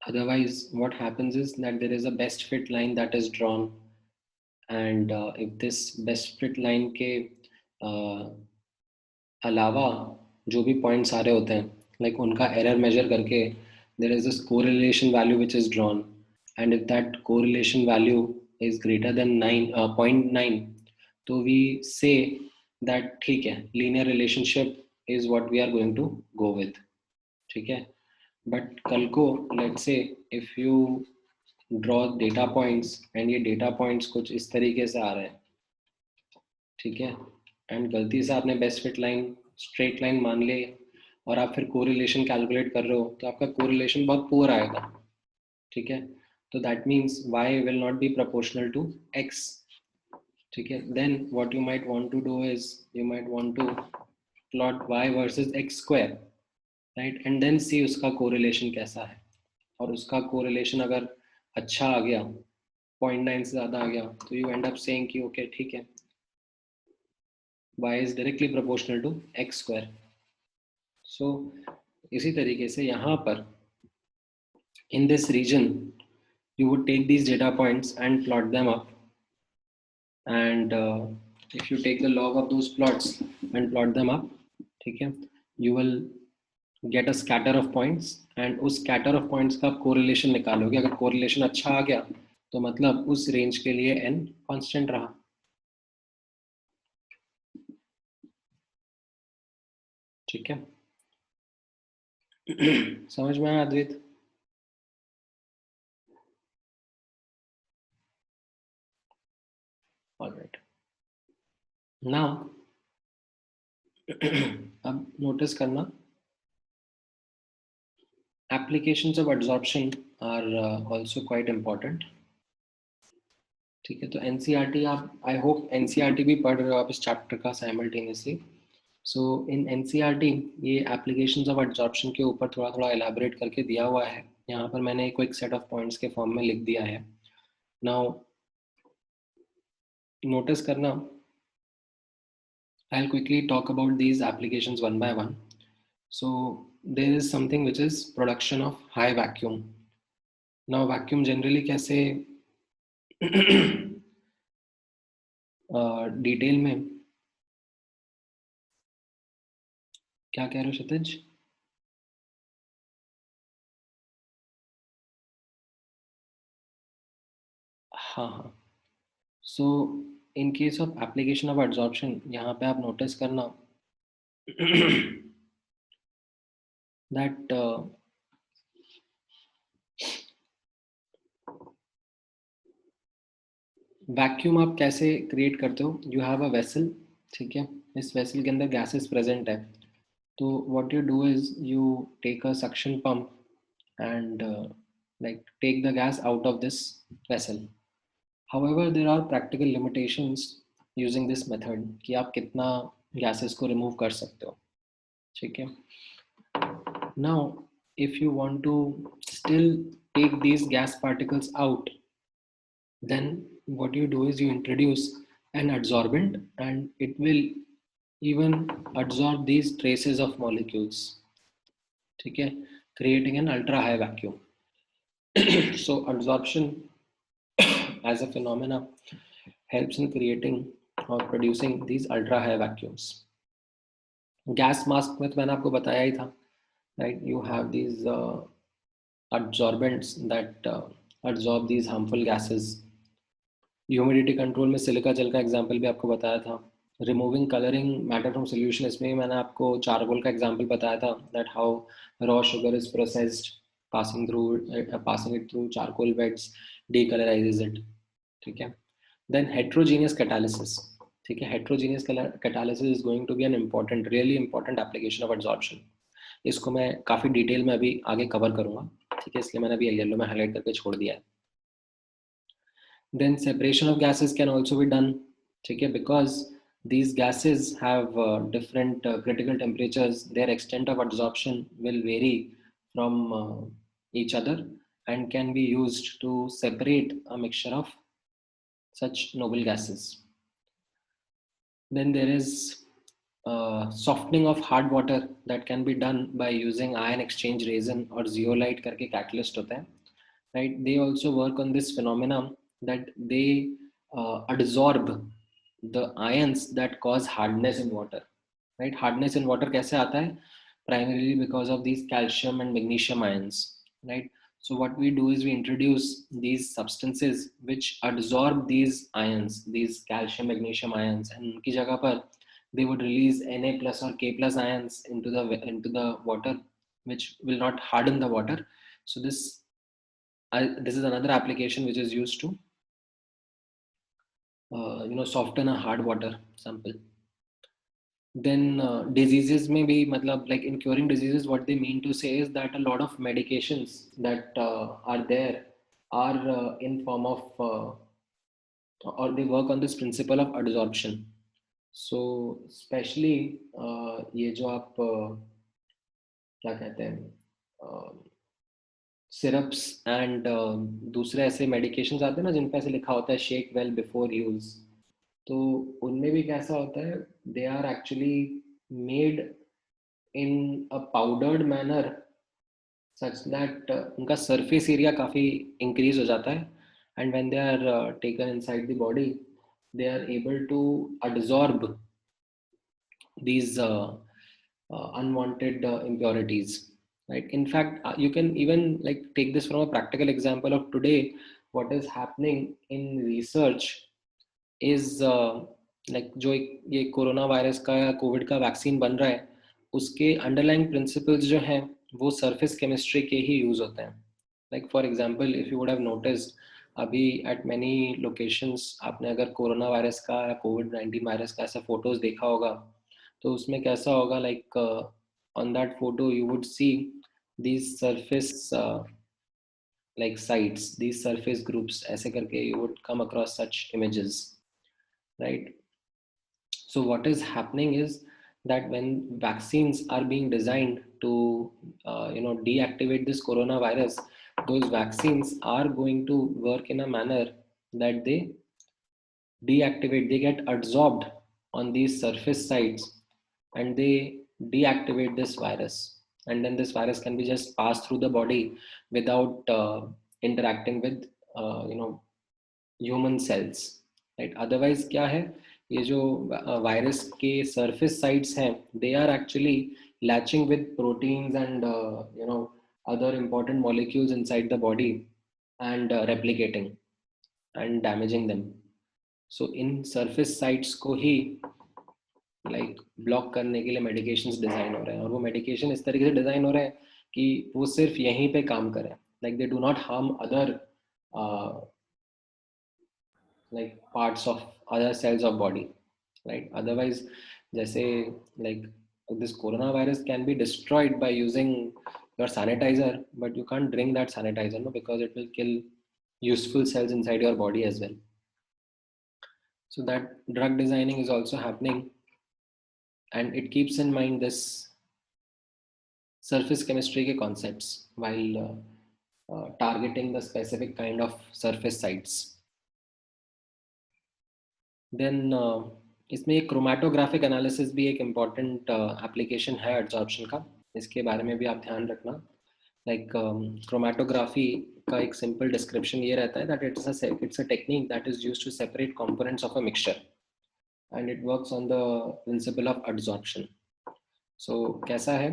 otherwise what happens is that there is a best fit line that is drawn and if this best fit line के अलावा जो भी पॉइंट्स आ रहे होते हैं लाइक उनका एरर मेजर करके there is this correlation value which is drawn and if that correlation value is greater than 0.9 तो we say that ठीक है, linear relationship is what we are going to go with, ठीक है। But कल को let's say if you draw data points and ये data points कुछ इस तरीके से आ रहे हैं, ठीक है, एंड गलती से आपने best fit line straight line मान ली और आप फिर कोरिलेशन कैलकुलेट कर रहे हो तो आपका कोरिलेशन बहुत पुअर आएगा, ठीक है, तो that means y will not be proportional to x, ठीक है। Then what you might want to do is you might want to plot y versus x square, right, and then see उसका correlation कैसा है, और उसका correlation अगर अच्छा आ गया 0.9 से ज़्यादा आ गया तो यू एंड अप सेइंग कि ओके ठीक है y is directly proportional to x square. So इसी तरीके से यहाँ पर in this region you would take these data points and plot them up and if you take the log of those plots and plot them up, ठीक है, you will get a scatter of points and उस scatter of points का आप correlation निकालोगे, अगर correlation अच्छा आ गया तो मतलब उस रेंज के लिए n कांस्टेंट रहा, ठीक है। समझ में आया अद्वैत? ऑलराइट, नाउ अब नोटिस करना applications of absorption are also quite important, ठीक है। तो एनसीईआरटी आप आई होप एनसीईआरटी भी पढ़ रहे हो आप इस चैप्टर का साइमल्टेनियसली। सो इन एनसीईआरटी ये एप्लीकेशंस ऑफ एब्जॉर्प्शन के ऊपर थोड़ा थोड़ा एलैबोरेट करके दिया हुआ है, यहाँ पर मैंने एक क्विक सेट ऑफ पॉइंट्स के फॉर्म में लिख दिया है। नाउ नोटिस करना, I'll quickly talk about these applications one by one. So there is something which is production of high vacuum. Now vacuum generally कैसे डिटेल में क्या कह रहे हो क्षितिज? हाँ, so in case of application of adsorption, यहाँ पे आप नोटिस करना दैट वैक्यूम आप कैसे क्रिएट करते हो? यू हैव अ वेसल, ठीक है, इस वेसल के अंदर गैसेस प्रेजेंट है, तो what you do is you take a suction pump and like take the gas out of this vessel. However, there are practical limitations using this method कि आप कितना gases को remove कर सकते हो, ठीक है? Now, if you want to still take these gas particles out, then what you do is you introduce an adsorbent and it will even absorb these traces of molecules, ठीक है? Creating an ultra high vacuum. So adsorption as a phenomena helps in creating or producing these ultra high vacuums. Gas mask में तो मैंने आपको बताया ही था, right? You have these adsorbents that absorb these harmful gases. Humidity control में silica gel का example भी आपको बताया था. Removing colouring matter from solution, इसमें भी मैंने आपको चारकोल का एग्जांपल बताया था, that how raw sugar is processed, passing it through charcoal beds decolorizes it, ठीक है. Then heterogeneous catalysis, ठीक है. heterogeneous catalysis is going to be an important, really important application of adsorption. इसको मैं काफी डिटेल में अभी आगे कवर करूंगा, ठीक है, इसलिए मैंने अभी येलो में हाईलाइट करके छोड़ दिया है. Then separation of gases can also be done, ठीक है, because these gases have different critical temperatures. Their extent of adsorption will vary from each other and can be used to separate a mixture of such noble gases. Then there is softening of hard water that can be done by using ion exchange resin or zeolite करके catalyst होता है, right? They also work on this phenomena that they adsorb the ions that cause hardness in water, right? Hardness in water कैसे आता है? Primarily because of these calcium and magnesium ions, right? So what we do is we introduce these substances which adsorb these ions, these calcium magnesium ions, and उनकी जगह पर they would release Na plus or K plus ions into the water, which will not harden the water. So this is another application which is used to soften a hard water sample. Then diseases may be, matlab, like in curing diseases, what they mean to say is that a lot of medications that are there are in form of or they work on this principle of adsorption. So especially ये जो आप क्या कहते हैं syrups and दूसरे ऐसे medications आते हैं ना जिन पे ऐसे लिखा होता है शेक वेल बिफोर यूज, तो उनमें भी कैसा होता है, they are actually made in a powdered manner such that उनका सरफेस एरिया काफ़ी इंक्रीज हो जाता है, and when they are taken inside the body they are able to absorb these unwanted impurities, right? In fact, you can even like take this from a practical example of today. What is happening in research is like जो ये corona virus का या Covid का vaccine बन रहा है, उसके underlying principles जो हैं वो सरफेस केमिस्ट्री के ही यूज होते हैं. Like for example, if you would have noticed, अभी एट मेनी लोकेशंस आपने अगर कोरोना वायरस का या कोविड-19 वायरस का ऐसा फोटोज देखा होगा, तो उसमें कैसा होगा, like on that photo you would see these surface like sites, these surface groups, ऐसे करके you would come across such images, right? So what is happening is that when vaccines are being designed to deactivate this coronavirus, those vaccines are going to work in a manner that they deactivate, they get adsorbed on these surface sites and they deactivate this virus. and then this virus can be just passed through the body without interacting with human cells, right? Otherwise क्या है, ये जो virus के surface sites हैं, they are actually latching with proteins and other important molecules inside the body and replicating and damaging them. So in surface sites को ही block करने के लिए मेडिकेशंस डिजाइन हो रहे हैं, और वो मेडिकेशन इस तरीके से डिजाइन हो रहे हैं कि वो सिर्फ यहीं पे काम करें, they do not harm other parts of other cells of body, right? Otherwise, जैसे like this coronavirus can be destroyed by using your sanitizer, but you can't drink that sanitizer, no, because it will kill useful cells inside your body as well. So that drug designing is also happening, and it keeps in mind this surface chemistry के concepts while targeting the specific kind of surface sites. Then इसमें एक chromatographic analysis भी एक important application है absorption का, इसके बारे में भी आप ध्यान रखना. क्रोमेटोग्राफी का एक सिंपल डिस्क्रिप्शन ये रहता है that it's a technique that is used to separate components of a mixture and it works on the principle of absorption. So कैसा है,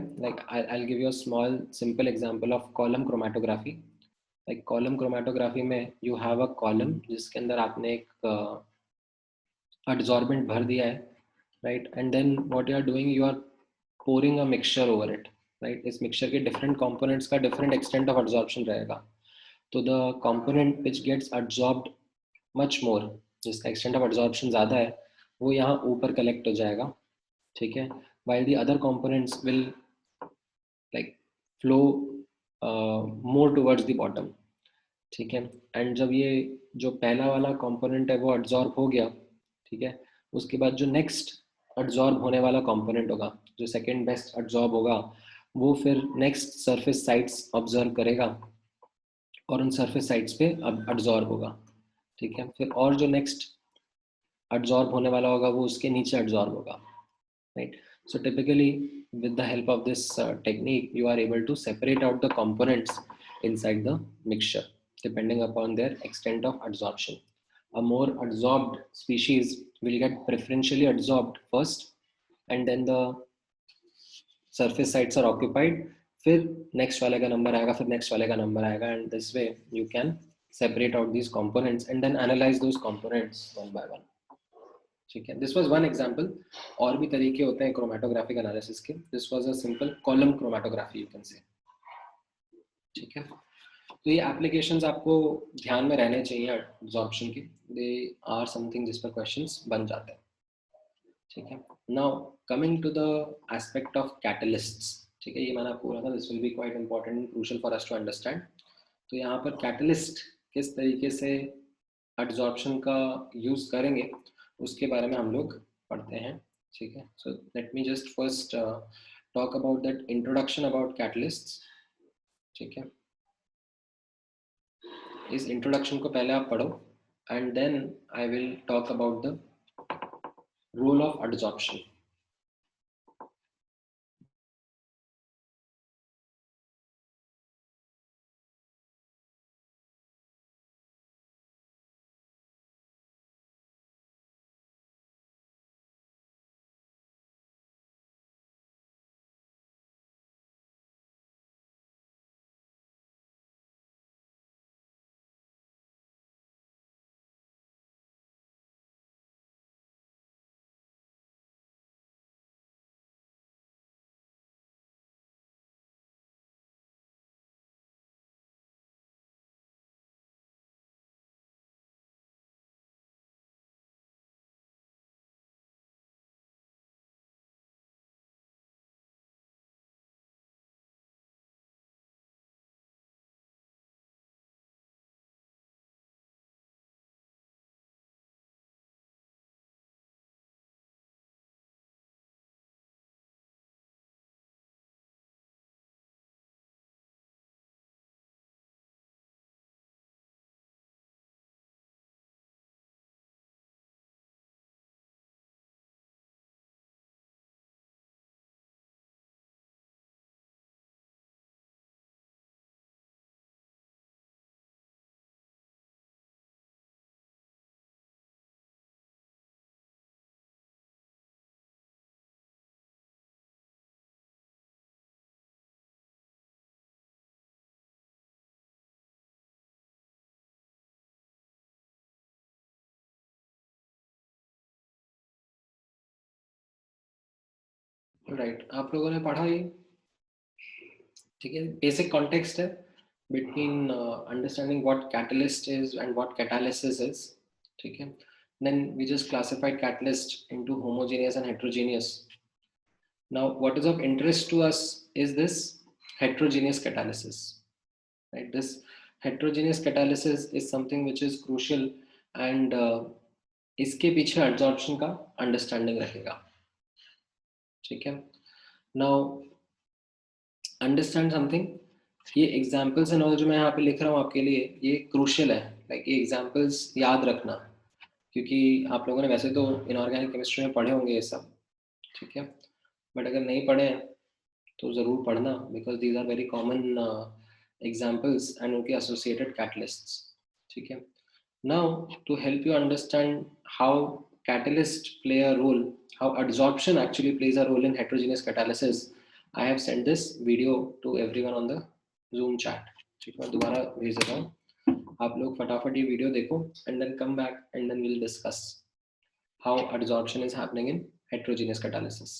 I give you a small simple example of column chromatography. Column chromatography में you have a column जिसके अंदर आपने एक adsorbent भर दिया है, right? And then what you are doing, you are pouring a mixture over it, right? इस mixture के different components का different extent of adsorption रहेगा. तो the component which gets absorbed much more, जिसका extent of absorption ज़्यादा है, वो यहाँ ऊपर collect हो जाएगा, ठीक है? While the other components will flow more towards the bottom, ठीक है? एंड जब ये जो पहला वाला कंपोनेंट है वो एब्जॉर्ब हो गया, ठीक है, उसके बाद जो नेक्स्ट एब्जॉर्ब होने वाला कंपोनेंट होगा, जो सेकंड बेस्ट एब्जॉर्ब होगा, वो फिर नेक्स्ट सरफेस साइट्स ऑब्जर्व करेगा और उन सरफेस साइट्स पे अब एब्जॉर्ब होगा, ठीक है. फिर और जो नेक्स्ट एब्जॉर्ब होने वाला होगा वो उसके नीचे एब्जॉर्ब होगा, right? So typically with the help of this technique you are able to separate out the components inside the mixture depending upon their extent of adsorption. A more adsorbed species will get preferentially adsorbed first, and then the surface sites are occupied, फिर next वाले का number आएगा, फिर next वाले का number आएगा, and this way you can separate out these components and then analyze those components one by one. ठीक है, दिस वाज वन एग्जांपल. और भी तरीके होते हैं क्रोमेटोग्राफिक एनालिसिस के. This was a simple column chromatography you can say, ठीक है. तो ये एप्लीकेशंस आपको ध्यान में रहने चाहिए एब्जॉर्प्शन की. दे आर समथिंग जिस पर क्वेश्चंस बन जाते हैं, ठीक है. Now coming to the aspect of catalysts, ठीक है, ये मैंने आपको बोला था this will be quite important and crucial for us to understand. तो यहाँ पर कैटलिस्ट किस तरीके से एब्जॉर्प्शन का यूज करेंगे उसके बारे में हम लोग पढ़ते हैं, ठीक है. So let me just first talk about that introduction about catalysts, ठीक है. इस इंट्रोडक्शन को पहले आप पढ़ो and then I will talk about the role of absorption. Right, आप लोगों ने पढ़ा ये, ठीक है, बेसिक कॉन्टेक्स्ट है between understanding what catalyst is and what catalysis is, ठीक है. Then we just classified catalyst into homogeneous and heterogeneous. Now what is of interest to us is this heterogeneous catalysis, right? This heterogeneous catalysis is something which is crucial, and इसके पीछे absorption का understanding रहेगा, ठीक है. Now understand something, ये examples and all जो मैं यहाँ पे लिख रहा हूँ आपके लिए, ये क्रूशियल है. लाइक ये एग्जाम्पल्स याद रखना, क्योंकि आप लोगों ने वैसे तो इनऑर्गेनिक केमिस्ट्री में पढ़े होंगे ये सब, ठीक है, बट अगर नहीं पढ़े हैं तो ज़रूर पढ़ना, because these are very common examples and उनके एसोसिएटेड कैटलिस्ट्स, ठीक है. Now to help you understand how catalyst play a role, how adsorption actually plays a role in heterogeneous catalysis, I have sent this video to everyone on the Zoom chat, ठीक है, मैं दोबारा भेज देता हूँ, आप लोग फटाफट ये वीडियो देखो and then come back and then we'll discuss how adsorption is happening in heterogeneous catalysis.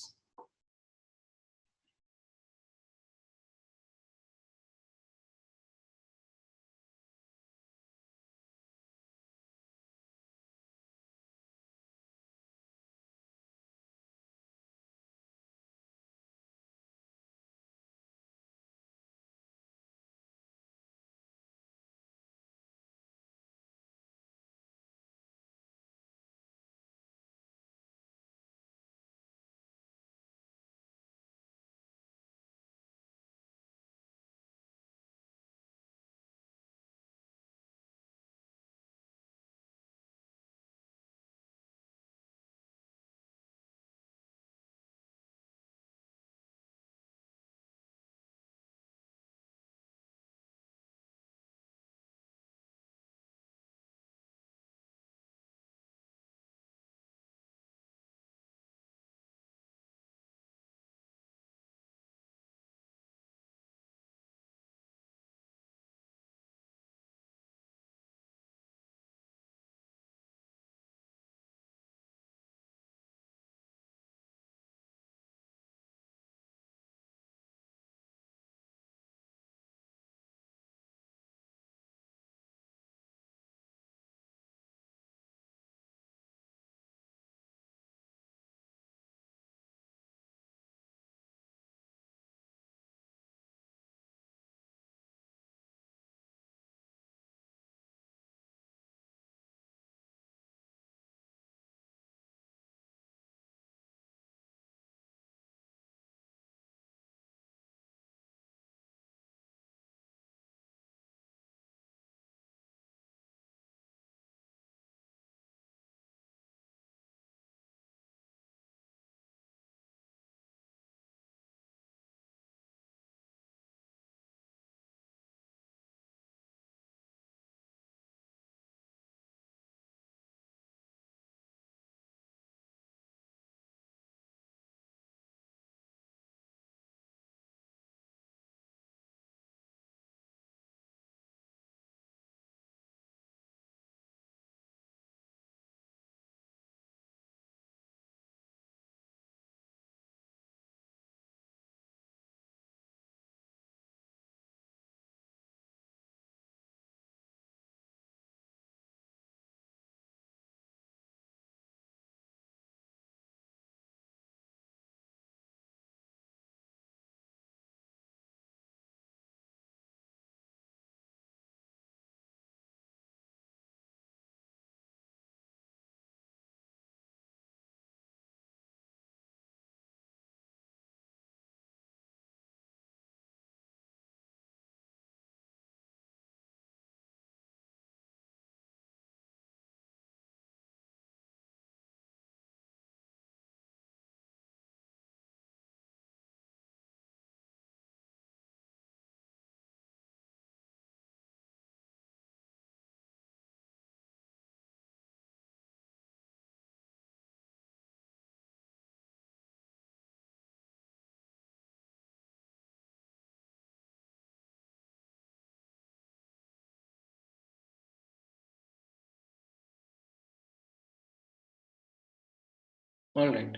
All right.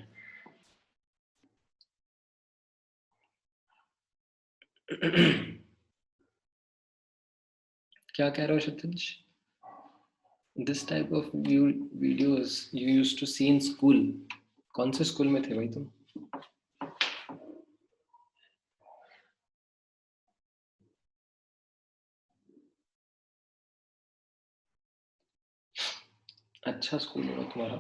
क्या कह रहे हो क्षितिज? This type of videos you used to see in school. कौन से स्कूल में थे भाई तुम? अच्छा स्कूल होगा तुम्हारा.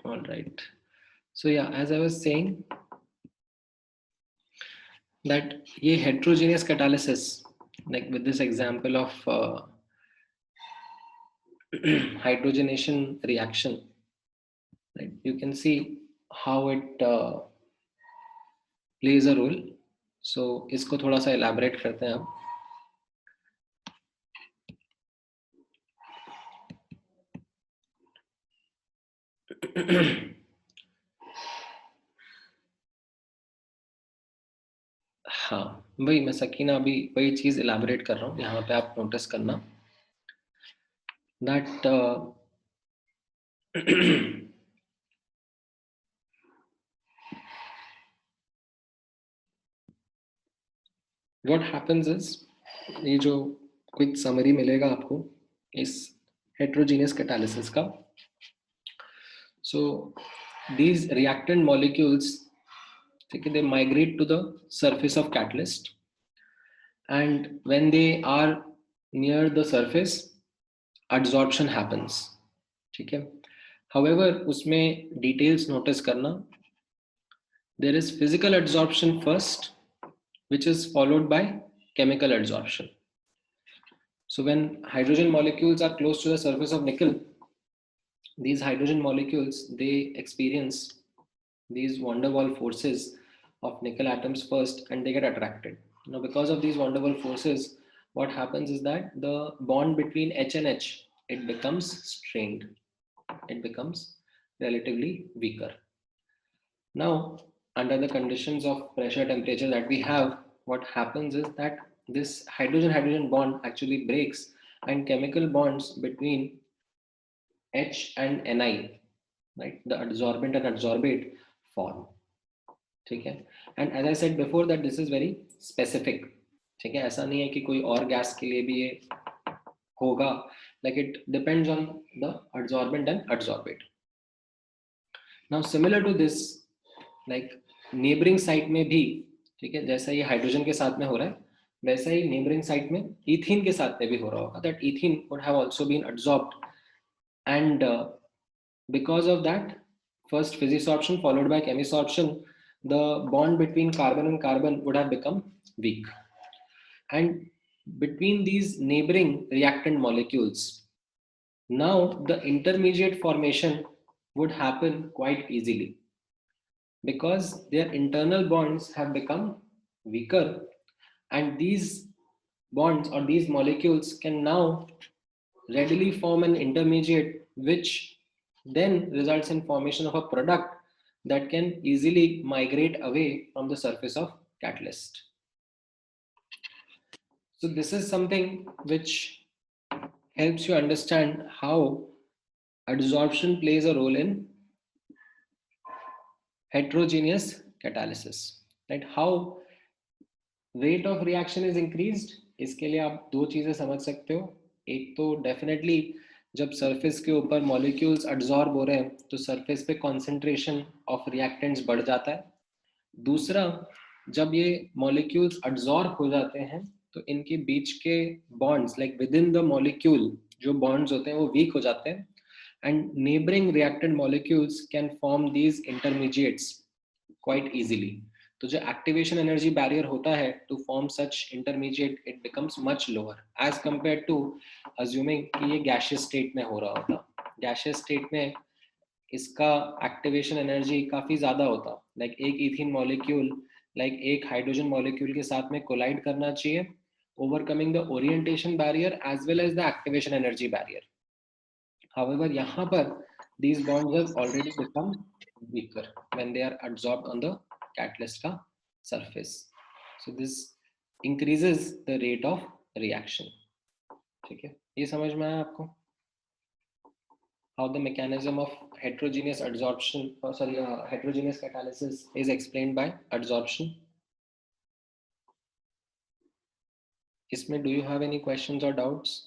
All right. So yeah, as I was saying, that ये heterogeneous catalysis, like with this example of hydrogenation reaction, right? You can see how it plays a role. So इसको थोड़ा सा elaborate करते हैं अब. हाँ वही मैं सकीना अभी वही चीज elaborate कर रहा हूँ. यहाँ पे आप notice करना that what happens is, ये जो quick summary मिलेगा आपको इस heterogeneous catalysis का. So these reactant molecules, okay, they migrate to the surface of catalyst, and when they are near the surface, adsorption happens. ठीक है. However, उसमें details notice करना. There is physical adsorption first, which is followed by chemical adsorption. So when hydrogen molecules are close to the surface of nickel, these hydrogen molecules, they experience these van der Waals forces of nickel atoms first, and they get attracted. Now because of these van der Waals forces, what happens is that the bond between H and H, it becomes strained. It becomes relatively weaker. Now under the conditions of pressure temperature that we have, what happens is that this hydrogen-hydrogen bond actually breaks, and chemical bonds between H and Ni, right, the adsorbent and adsorbate form. ठीक है. And as I said before that this is very specific. ठीक है. ऐसा नहीं है कि कोई और गैस के लिए भी ये होगा. Like it depends on the adsorbent and adsorbate. Now similar to this, like neighboring site में भी, ठीक है, जैसा ये हाइड्रोजन के साथ में हो रहा है, वैसा ही neighboring site में ethene के साथ में भी हो रहा होगा. That ethene would have also been adsorbed, and because of that, first physisorption followed by chemisorption, the bond between carbon and carbon would have become weak. And between these neighboring reactant molecules, now the intermediate formation would happen quite easily because their internal bonds have become weaker, and these bonds or these molecules can now readily form an intermediate, which then results in formation of a product that can easily migrate away from the surface of catalyst. So this is something which helps you understand how adsorption plays a role in heterogeneous catalysis, right? How rate of reaction is increased. इसके लिए आप दो चीजें समझ सकते हो. एक तो डेफिनेटली जब सरफेस के ऊपर मॉलिक्यूल्स एब्जॉर्ब हो रहे हैं तो सरफेस पे कॉन्सेंट्रेशन ऑफ रिएक्टेंट्स बढ़ जाता है. दूसरा, जब ये मॉलिक्यूल्स एब्जॉर्ब हो जाते हैं तो इनके बीच के bonds, like within the molecule जो बॉन्ड्स होते हैं वो वीक हो जाते हैं, and neighbouring reactant molecules can form these intermediates quite easily. तो जो एक्टिवेशन एनर्जी बैरियर होता है to form such intermediate, it becomes much lower as compare to assuming कि ये गैशियस स्टेट में हो रहा होता. गैशियस स्टेट में इसका एक्टिवेशन एनर्जी काफी ज्यादा होता. लाइक एक इथीन मॉलिक्यूल लाइक एक हाइड्रोजन मॉलिक्यूल के साथ में कोलाइड करना चाहिए, overcoming the orientation barrier as well as the activation energy barrier. However यहाँ पर these bonds have already become weaker when they are adsorbed on the catalyst का surface. So this increases the rate of reaction. ठीक है, ये समझ में आया आपको? How the mechanism of heterogeneous adsorption, heterogeneous catalysis is explained by adsorption. इसमें do you have any questions or doubts?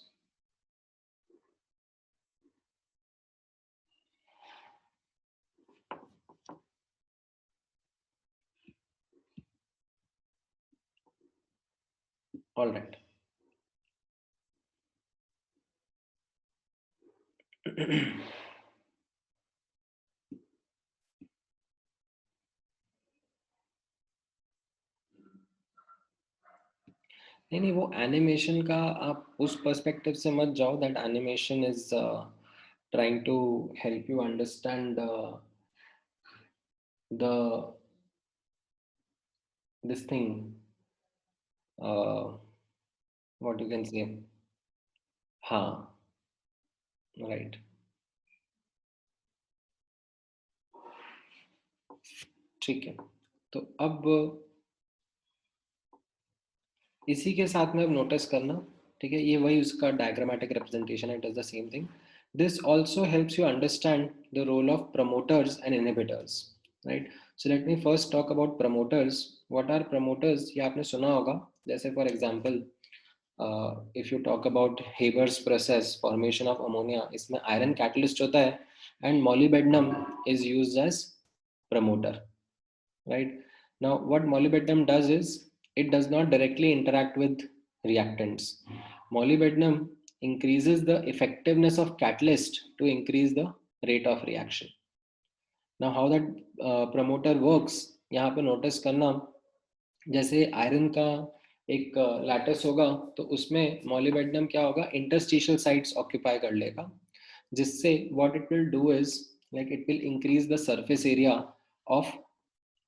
All right. नहीं, वो एनिमेशन का आप उस पर्सपेक्टिव से मत जाओ, that animation is trying to help you understand this thing, what you can say. हाँ, right. ठीक है, तो अब इसी के साथ में अब नोटिस करना, ठीक है, ये वही उसका डायग्रामेटिक रिप्रेजेंटेशन है, it is the same thing. This also helps you understand the role of promoters and inhibitors, right. So let me first talk about promoters. What are promoters, ये आपने सुना होगा. जैसे for example, if you talk about Haber's process, formation of ammonia, इसमें iron catalyst होता है and molybdenum is used as promoter, right? Now what molybdenum does is, it does not directly interact with reactants. Molybdenum increases the effectiveness of catalyst to increase the rate of reaction. Now how that promoter works, यहाँ पे notice करना, जैसे iron का एक lattice होगा, तो उसमें molybdenum क्या होगा, interstitial sites occupy कर लेगा, जिससे what it will do is, like it will increase the surface area of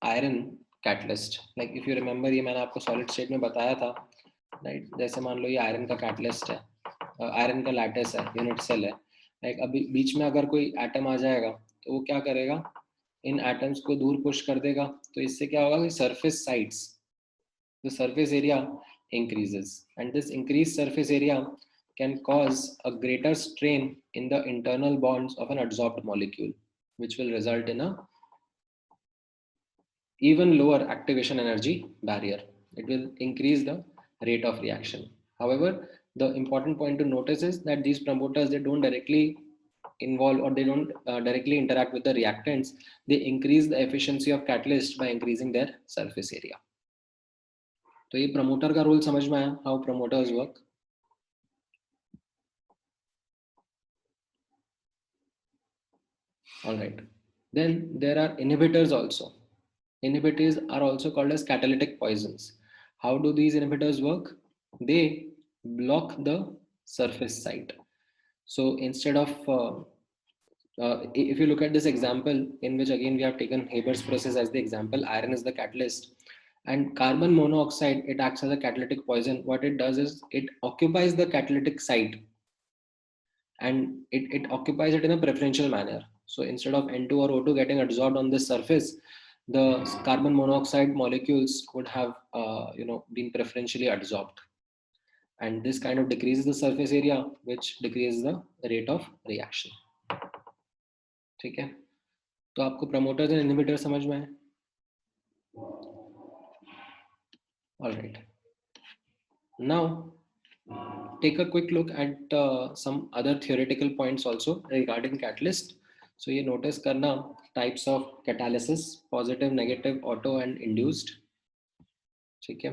iron catalyst. Like if you remember, ये मैंने आपको solid state में बताया था, right? जैसे मान लो ये आयरन का कैटलिस्ट है, आयरन का लैटिस है, यूनिट सेल है, लाइक अभी बीच में अगर कोई एटम आ जाएगा तो वो क्या करेगा, इन एटम्स को दूर पुश कर देगा, तो इससे क्या होगा कि surface sides, the surface area increases, and this increased surface area can cause a greater strain in the internal bonds of an adsorbed molecule, which will result in a even lower activation energy barrier. It will increase the rate of reaction. However, the important point to notice is that these promoters, they don't directly involve, or they don't directly interact with the reactants. They increase the efficiency of catalyst by increasing their surface area. तो ये promoter का role समझ में आया, how promoters work. All right. Then there are inhibitors also. Inhibitors are also called as catalytic poisons. How do these inhibitors work? They block the surface site. So instead of if you look at this example, in which again we have taken Haber's process as the example, iron is the catalyst, and carbon monoxide, it acts as a catalytic poison. What it does is, it occupies the catalytic site, and it occupies it in a preferential manner. So instead of N2 or O2 getting adsorbed on this surface, the carbon monoxide molecules would have been preferentially adsorbed, and this kind of decreases the surface area, which decreases the rate of reaction. ठीक है, तो आपको promoters and inhibitor समझ में है. All right, now take a quick look at some other theoretical points also regarding catalyst. So ये notice करना, types of catalysis, positive, negative, auto and induced. ठीक है,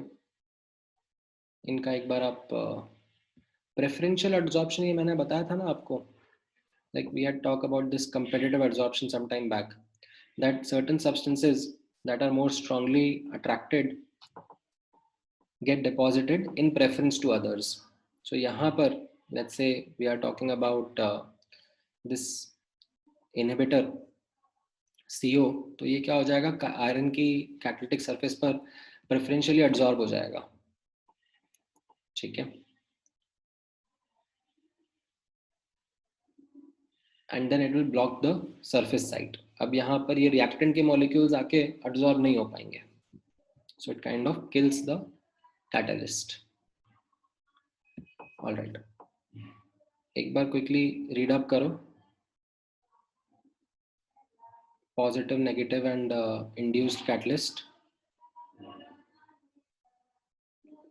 इनका एक बार आप preferential adsorption, ये मैंने बताया था ना आपको, like we had talked about this competitive adsorption some time back, that certain substances that are more strongly attracted get deposited in preference to others. So यहाँ पर let's say we are talking about this inhibitor CO, तो ये क्या हो जाएगा, iron की catalytic surface पर preferentially absorb हो जाएगा. ठीक है, and then it will block the surface site. अब यहाँ पर ये रिएक्टेंट के मॉलिक्यूल्स आके एब्जॉर्ब नहीं हो पाएंगे, so it kind of kills the catalyst. All right. एक बार क्विकली रीड अप करो, positive, negative and induced catalyst,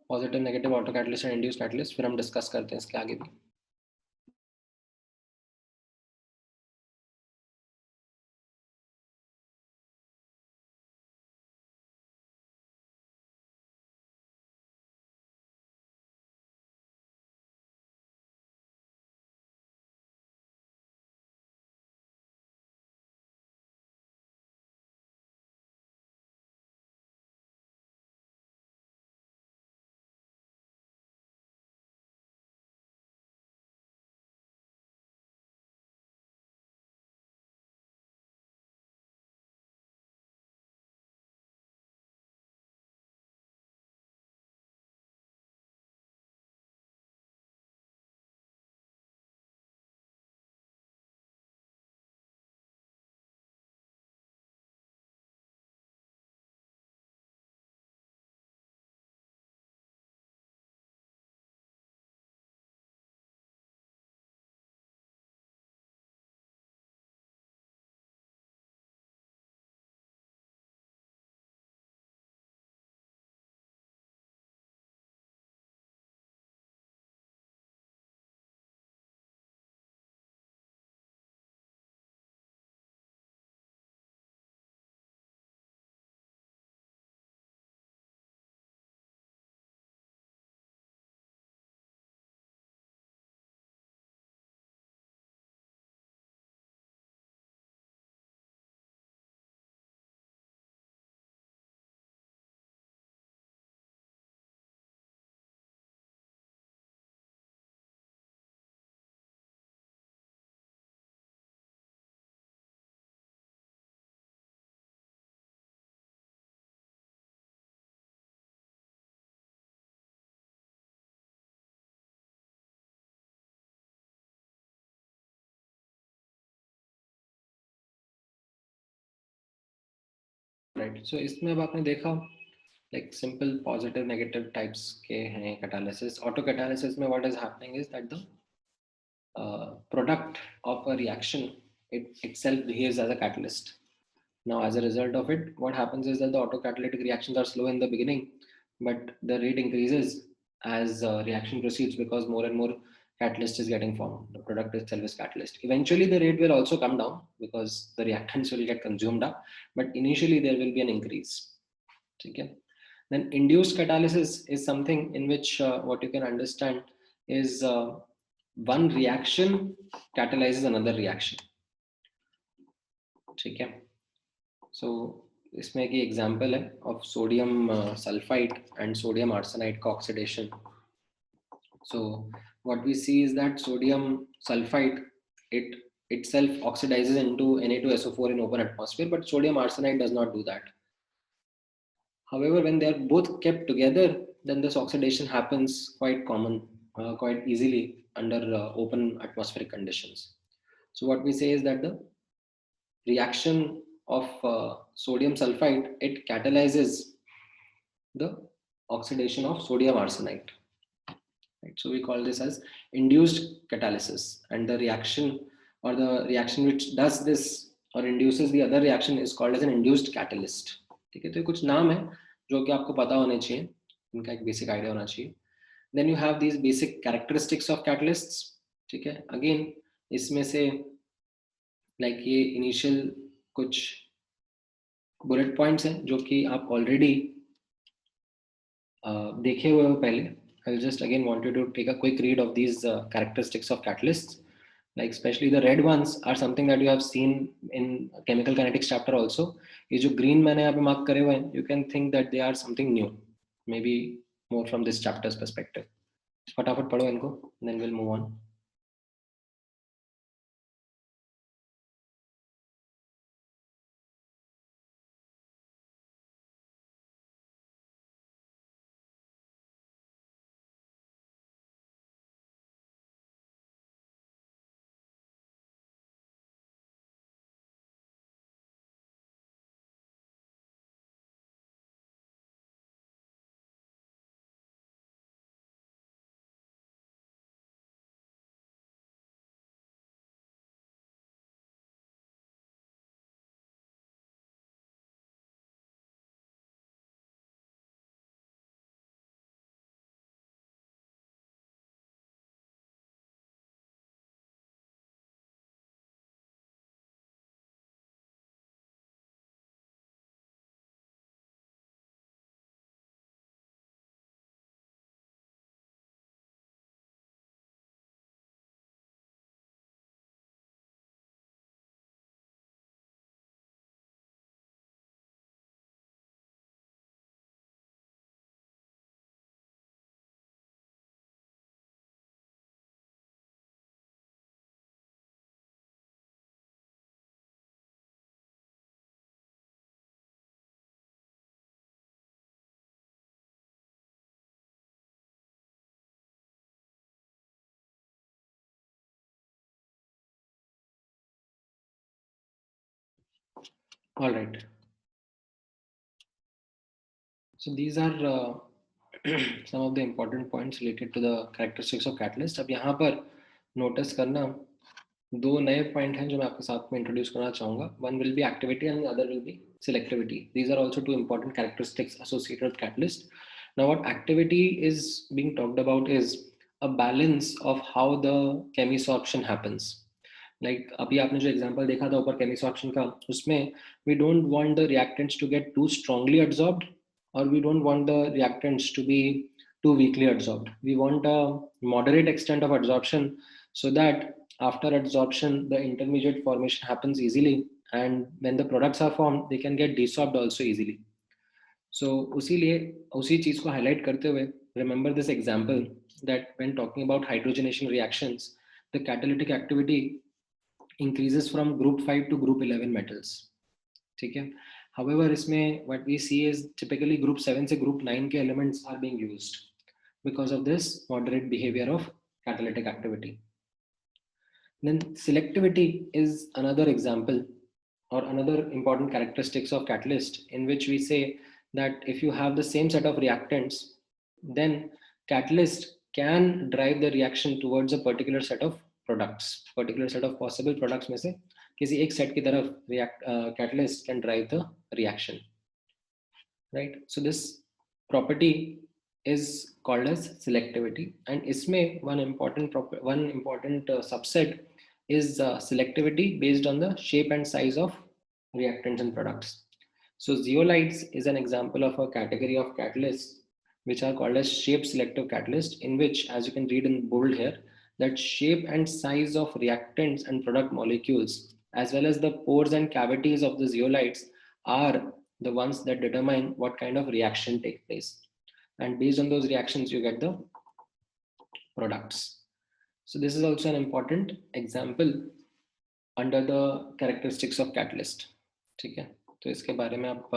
positive, negative, auto catalyst and induced catalyst, फिर हम डिस्कस करते हैं इसके आगे भी। राइट, सो इसमें अब आपने देखा like simple positive negative types के हैं कैटालिसिस। ऑटो कैटालिसिस में what is happening is that the product of a reaction, it itself behaves as a catalyst. Now, as a result of it, what happens is that the autocatalytic reactions are slow in the beginning, but the rate increases as reaction proceeds because more and more catalyst is getting formed. The product itself is catalyst. Eventually, the rate will also come down because the reactants will get consumed up, but initially there will be an increase. Okay? Then induced catalysis is something in which what you can understand is one reaction catalyzes another reaction. ठीक है, so इसमें एक example है of sodium sulfide and sodium arsenide का oxidation. So what we see is that sodium sulfide, it itself oxidizes into Na2SO4 in open atmosphere, but sodium arsenide does not do that. However, when they are both kept together, then this oxidation happens quite easily under open atmospheric conditions. So what we say is that the reaction of sodium sulfide, it catalyzes the oxidation of sodium arsenide. Right? So we call this as induced catalysis, and the reaction which does this or induces the other reaction is called as an induced catalyst. ठीक है, तो ये कुछ नाम है जो कि आपको पता होने चाहिए, इनका एक बेसिक आइडिया होना चाहिए. Then you have these basic characteristics of catalysts. ठीक है, अगेन इसमें से लाइक ये इनिशियल कुछ बुलेट पॉइंट्स हैं जो कि आप ऑलरेडी देखे हुए हो पहले. I'll just again want you to take a quick read of these characteristics of catalysts. Like especially the red ones are something that you have seen in chemical kinetics chapter also. ये जो green मैंने यहाँ पे mark करे हुए हैं, you can think that they are something new, maybe more from this chapter's perspective. फटाफट पढ़ो इनको, then we'll move on. All right. So these are some of the important points related to the characteristics of catalyst. अब यहाँ पर notice करना दो नए point हैं जो मैं आपके साथ में इंट्रोड्यूस करना चाहूँगा. One will be activity and other will be selectivity. These are also two important characteristics associated with catalyst. Now what activity is being talked about is a balance of how the chemisorption happens. Like अभी आपने जो example देखा था ऊपर chemisorption का, उसमें we don't want the reactants to get too strongly absorbed or we don't want the reactants to be too weakly absorbed. We want a moderate extent of absorption so that after adsorption the intermediate formation happens easily, and when the products are formed they can get desorbed also easily. So उसी चीज को highlight करते हुए remember this example that when talking about hydrogenation reactions the catalytic activity increases from group 5 to group 11 metals. ठीक है. However इसमें what we see is typically group 7 से group 9 के elements are being used because of this moderate behavior of catalytic activity. Then selectivity is another example or another important characteristics of catalyst, in which we say that if you have the same set of reactants, then catalyst can drive the reaction towards a particular set of products, particular set of possible products में से किसी एक set की तरफ catalyst can drive the reaction, right? So this property is called as selectivity, and इसमें one important subset is selectivity based on the shape and size of reactants and products. So zeolites is an example of a category of catalysts which are called as shape selective catalyst, in which, as you can read in bold here, that shape and size of reactants and product molecules as well as the pores and cavities of the zeolites are the ones that determine what kind of reaction take place, and based on those reactions you get the products. So this is also an important example under the characteristics of catalyst. ठीक है, तो इसके बारे में आप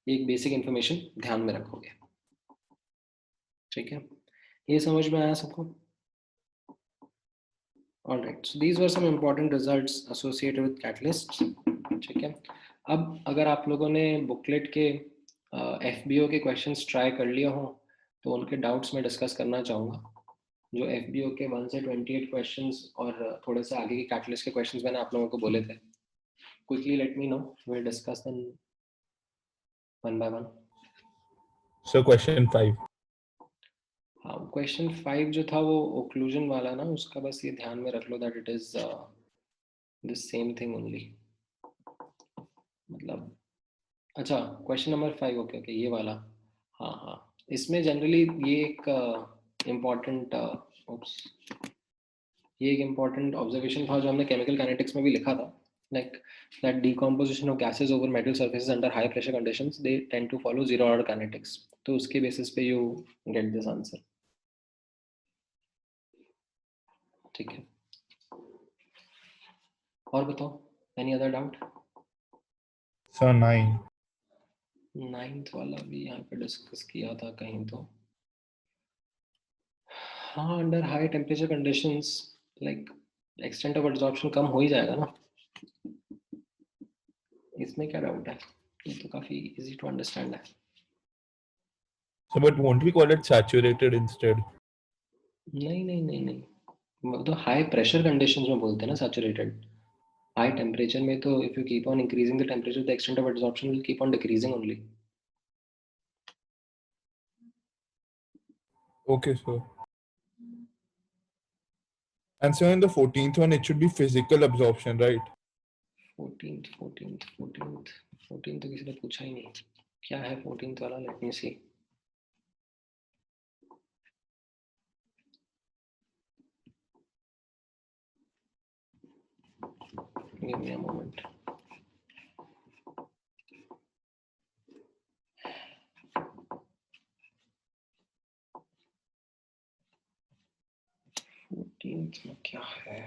एक basic information ध्यान में रखोगे. ठीक है, ये समझ में आया सबको? All right, so these were some important results associated with catalysts. ठीक है, अब अगर आप लोगों ने बुकलेट के FBO के क्वेश्चंस ट्राई कर लिए हो तो उनके डाउट्स मैं डिस्कस करना चाहूँगा. जो FBO के 1 से 28 क्वेश्चंस और थोड़े से आगे के कैटलिस्ट के क्वेश्चंस मैंने आप लोगों को बोले थे. Quickly let me know, we'll discuss them one by one. So question 5. हाँ, क्वेश्चन 5 जो था वो ओक्लूजन वाला ना, उसका बस ये ध्यान में रख लो that it is the same thing only. मतलब अच्छा, क्वेश्चन नंबर 5 ओके ये वाला. हाँ, इसमें जनरली ये एक इम्पोर्टेंट ऑब्जर्वेशन था जो हमने केमिकल काइनेटिक्स में भी लिखा था, like that decomposition of gases over metal surfaces under high pressure conditions, they tend to follow zero order kinetics. तो उसके बेसिस पे you get this answer. ठीक है, और बताओ, any other doubt? So 9. 9th वाला भी यहाँ पे डिस्कस किया था कहीं तो. हाँ, under high temperature conditions like extent of absorption कम हो ही जाएगा ना. इसमें क्या डाउट है, ये तो काफी इजी टू अंडरस्टैंड है. So but won't we call it saturated instead? नहीं, वो तो हाई प्रेशर कंडीशंस में बोलते हैं ना सैचुरेटेड. हाई टेम्परेचर में तो if you keep on increasing the temperature the extent of absorption will keep on decreasing only. Okay, so. And so in the 14th one, it should be physical absorption, right? 14th तो किसी ने पूछा ही नहीं. क्या है 14th वाला? Let me see. Give me a moment. में क्या है?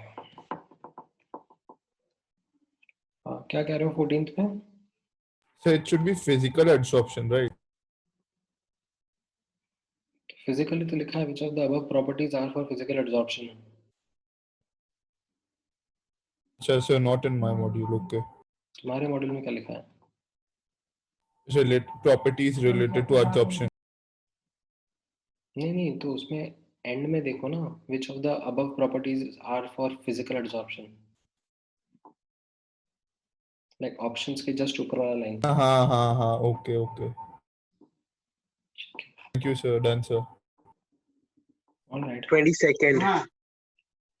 क्या कह रहे हो 14th पे? So it should be physical absorption, right? Physically तो लिखा है which of the above properties are for physical absorption. So not in my module, okay. तुम्हारे मॉडल में क्या लिखा है? properties related to absorption. नहीं, तो उसमें एंड में देखो ना, which of the above properties are for physical absorption, like options के just ऊपर वाला लाइन. हाँ, okay. Thank you, sir. Done, sir. All right. 22nd.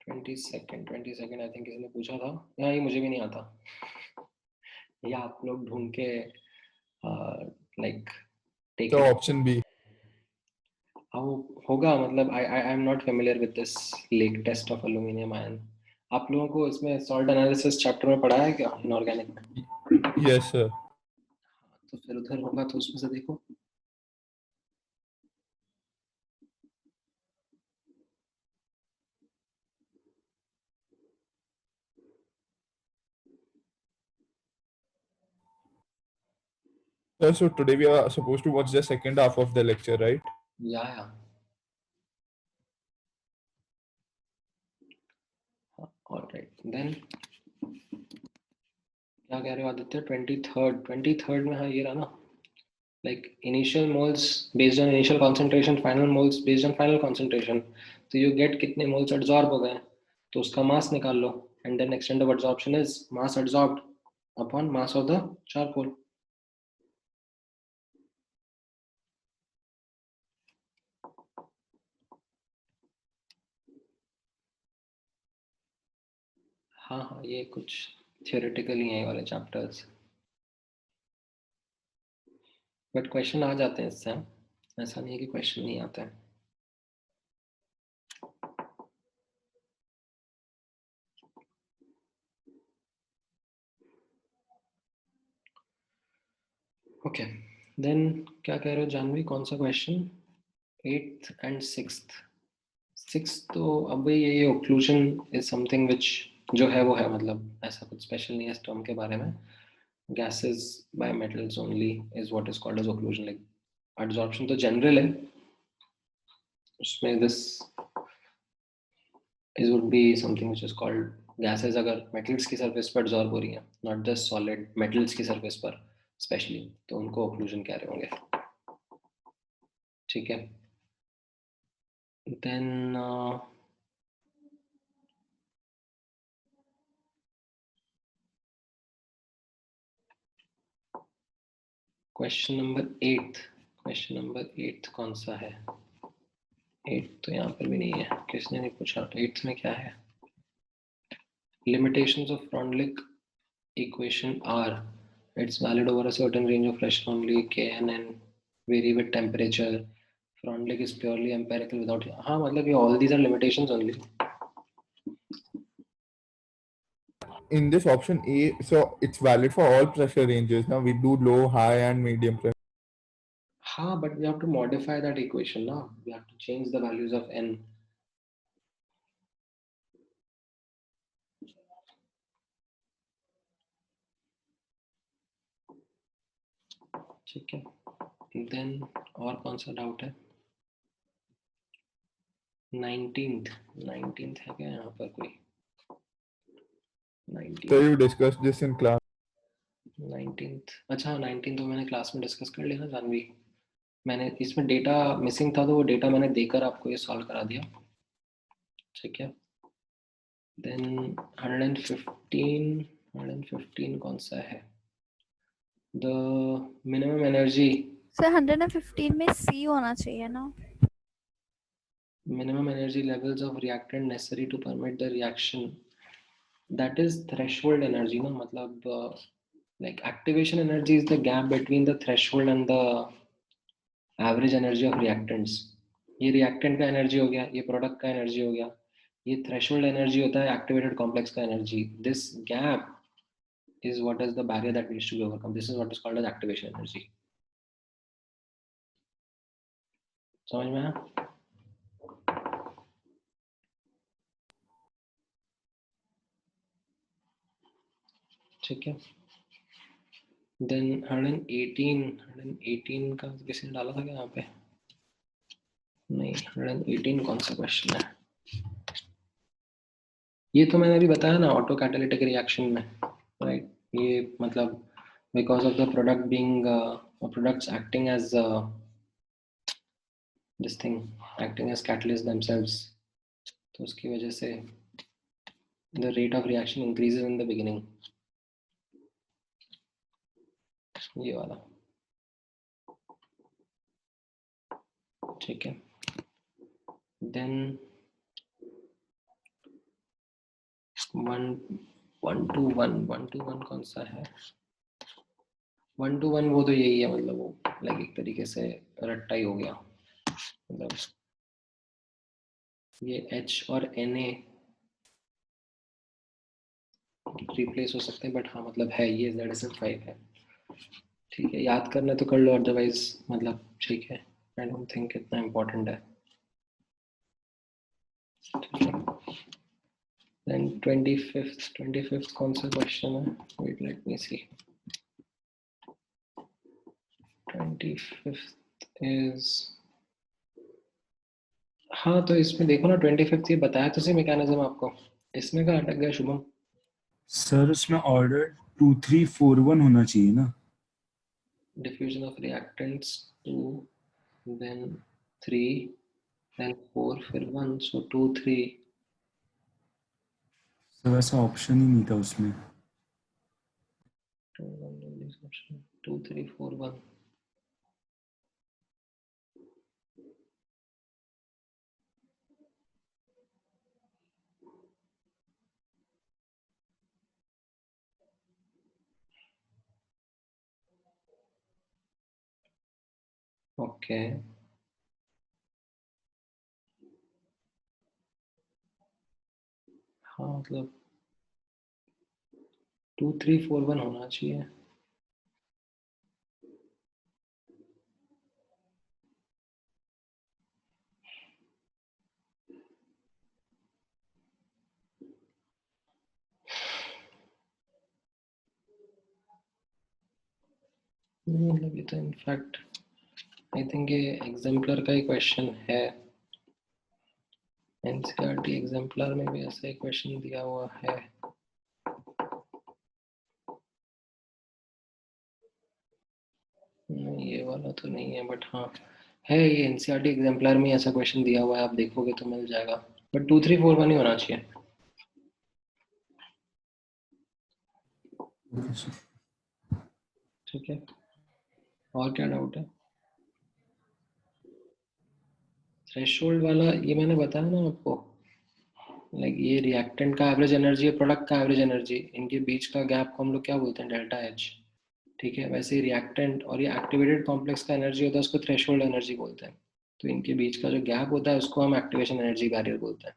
22nd I think किसी ने पूछा था. हाँ, ये मुझे भी नहीं आता. या आप लोग ढूंढ के like take So it. option B. होगा, मतलब I am not familiar with this Lake test of aluminum ion. आप लोगों को इसमें सॉल्ट एनालिसिस चैप्टर में पढ़ा है क्या, इनऑर्गेनिक में? Yes, sir. तो फिर उधर होगा, तो उसमें से देखो. Sir, so today we are supposed to watch the second half of the lecture, right? या ऑलराइट देन. क्या कह रहे हो आदित्य? 23rd में. हाँ, ये रहा ना, like initial moles based on initial concentration, final moles based on final concentration. तो you get कितने moles absorb हो गए, तो उसका mass निकाल लो, and then extent of absorption is mass absorbed upon mass of the charcoal. हाँ, ये कुछ theoretical ही हैं ये वाले chapters, but question आ जाते हैं इससे. ऐसा नहीं है कि question नहीं आते हैं. ओके देन, क्या कह रहे हो जानवी, कौन सा क्वेश्चन? 8th and 6th तो अब ये ओक्लूजन इज समथिंग विच जो है वो है, मतलब ऐसा कुछ स्पेशल नहीं है इस टर्म के बारे में. gases by metals only is what is called as occlusion. like adsorption तो जनरल है, उसमें this is would be something which is called gases अगर metals की surface पर absorb हो रही है, not just solid metals की surface पर स्पेशली, तो उनको occlusion कह रहे होंगे. ठीक है. then क्वेश्चन नंबर 8 कौन सा है? 8 तो यहाँ पर भी नहीं है, किसने नहीं पूछा. 8th में क्या है? limitations of Freundlich equation are it's valid over a certain range of pressure only, Kn and vary with temperature. Freundlich is purely empirical without. हाँ, मतलब ये all these are limitations only. In this option A, so it's valid for all pressure ranges. Now we do low, high, and medium pressure. हाँ, but we have to modify that equation now. We have to change the values of n. ठीक है. Then और कौन सा doubt है? 19th है क्या यहाँ पर कोई? 19th. So you discussed this in class. 19th, अच्छा 19th तो मैंने क्लास में डिस्कस कर लिया ना जानवी. मैंने इसमें डेटा मिसिंग था, तो वो डेटा मैंने देकर आपको ये सॉल्व करा दिया. ठीक है. देन 115 कौन सा है? The minimum energy. सर 115 में C होना चाहिए ना? minimum energy levels of reactant necessary to permit the reaction, that is threshold energy ना, मतलब like activation energy is the gap between the threshold and the average energy of reactants. ये reactant का energy हो गया, ये product का energy हो गया, ये threshold energy होता है activated complex का energy. This gap is what is the barrier that needs to be overcome. This is what is called as activation energy. समझ में आया? ठीक है. देन 118 का किसी ने डाला था क्या यहाँ पे? नहीं, 118 कौन सा क्वेश्चन है? ये तो मैंने अभी बताया ना, ऑटो कैटालिटिक रिएक्शन में, राइट? ये मतलब because of the product being products acting as this thing acting as catalyst themselves, तो उसकी वजह से the rate of reaction increases in the beginning. ये वाला ठीक है. Then 1:1 कौन सा है? 1:1 वो तो यही है, मतलब वो लाइक एक तरीके से रट्टा ही हो गया. मतलब ये H और Na रिप्लेस हो सकते हैं, बट हाँ मतलब है ये ZSM5 है. ठीक है, याद करना तो कर लो, अदरवाइज मतलब ठीक है, आई डोंट थिंक इतना इम्पोर्टेंट है. ठीक है. Then 25th कौन सा क्वेश्चन है? Wait, let me see. 25th is हाँ, तो इसमें देखो ना 25th ये बताया तो सही मैकेनिज्म आपको. इसमें कहाँ अटक गया शुभम? सर उसमें ऑर्डर 2341 होना चाहिए ना. Diffusion of reactants 2, then 3, then 4, फिर 1, so 2 3. सर वैसा ऑप्शन ही नहीं था उसमें. 2 3 4 1. ओके. हाँ मतलब 2 3 4 1 होना चाहिए. मतलब ये तो इनफैक्ट आई थिंक ये एग्जाम्पलर का ही क्वेश्चन है. एनसीईआरटी एग्जाम्पलर में भी ऐसा एक क्वेश्चन दिया हुआ है. नहीं, ये वाला तो नहीं है, बट हाँ है, ये एनसीईआरटी एग्जाम्पलर में ऐसा क्वेश्चन दिया हुआ है, आप देखोगे तो मिल जाएगा. बट 2 3 4 1 ही होना चाहिए. ठीक है, और क्या डाउट है? थ्रेशोल्ड वाला ये मैंने बताया ना आपको, लाइक ये रिएक्टेंट का एवरेज एनर्जी है, प्रोडक्ट का एवरेज एनर्जी, इनके बीच का गैप को हम लोग क्या बोलते हैं? Delta H. ठीक है, वैसे ही रिएक्टेंट और ये एक्टिवेटेड कॉम्प्लेक्स का एनर्जी होता है, उसको थ्रेशोल्ड एनर्जी बोलते हैं. तो इनके बीच का जो गैप होता है उसको हम एक्टिवेशन एनर्जी बैरियर बोलते हैं.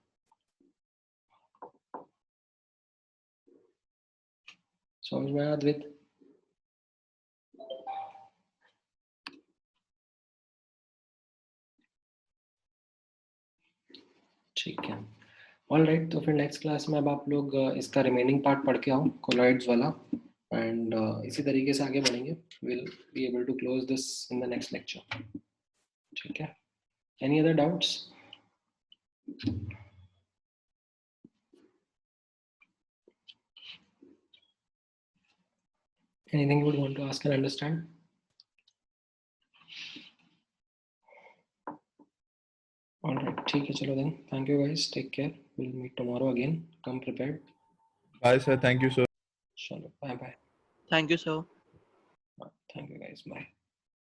समझ में आया अद्वित? ठीक है, ऑल राइट. तो फिर नेक्स्ट क्लास में अब आप लोग इसका रिमेनिंग पार्ट पढ़ के आओ, कोलॉइड्स वाला, एंड इसी तरीके से आगे बढ़ेंगे. Will be able to close this in the next lecture. ठीक है, any other doubts? Anything you would want to ask and understand? All right, ठीक है, चलो then. Thank you guys. Take care. We'll meet tomorrow again. Come prepared. Bye, sir. Thank you, sir. चलो, bye bye. Thank you, sir. Thank you guys. Bye.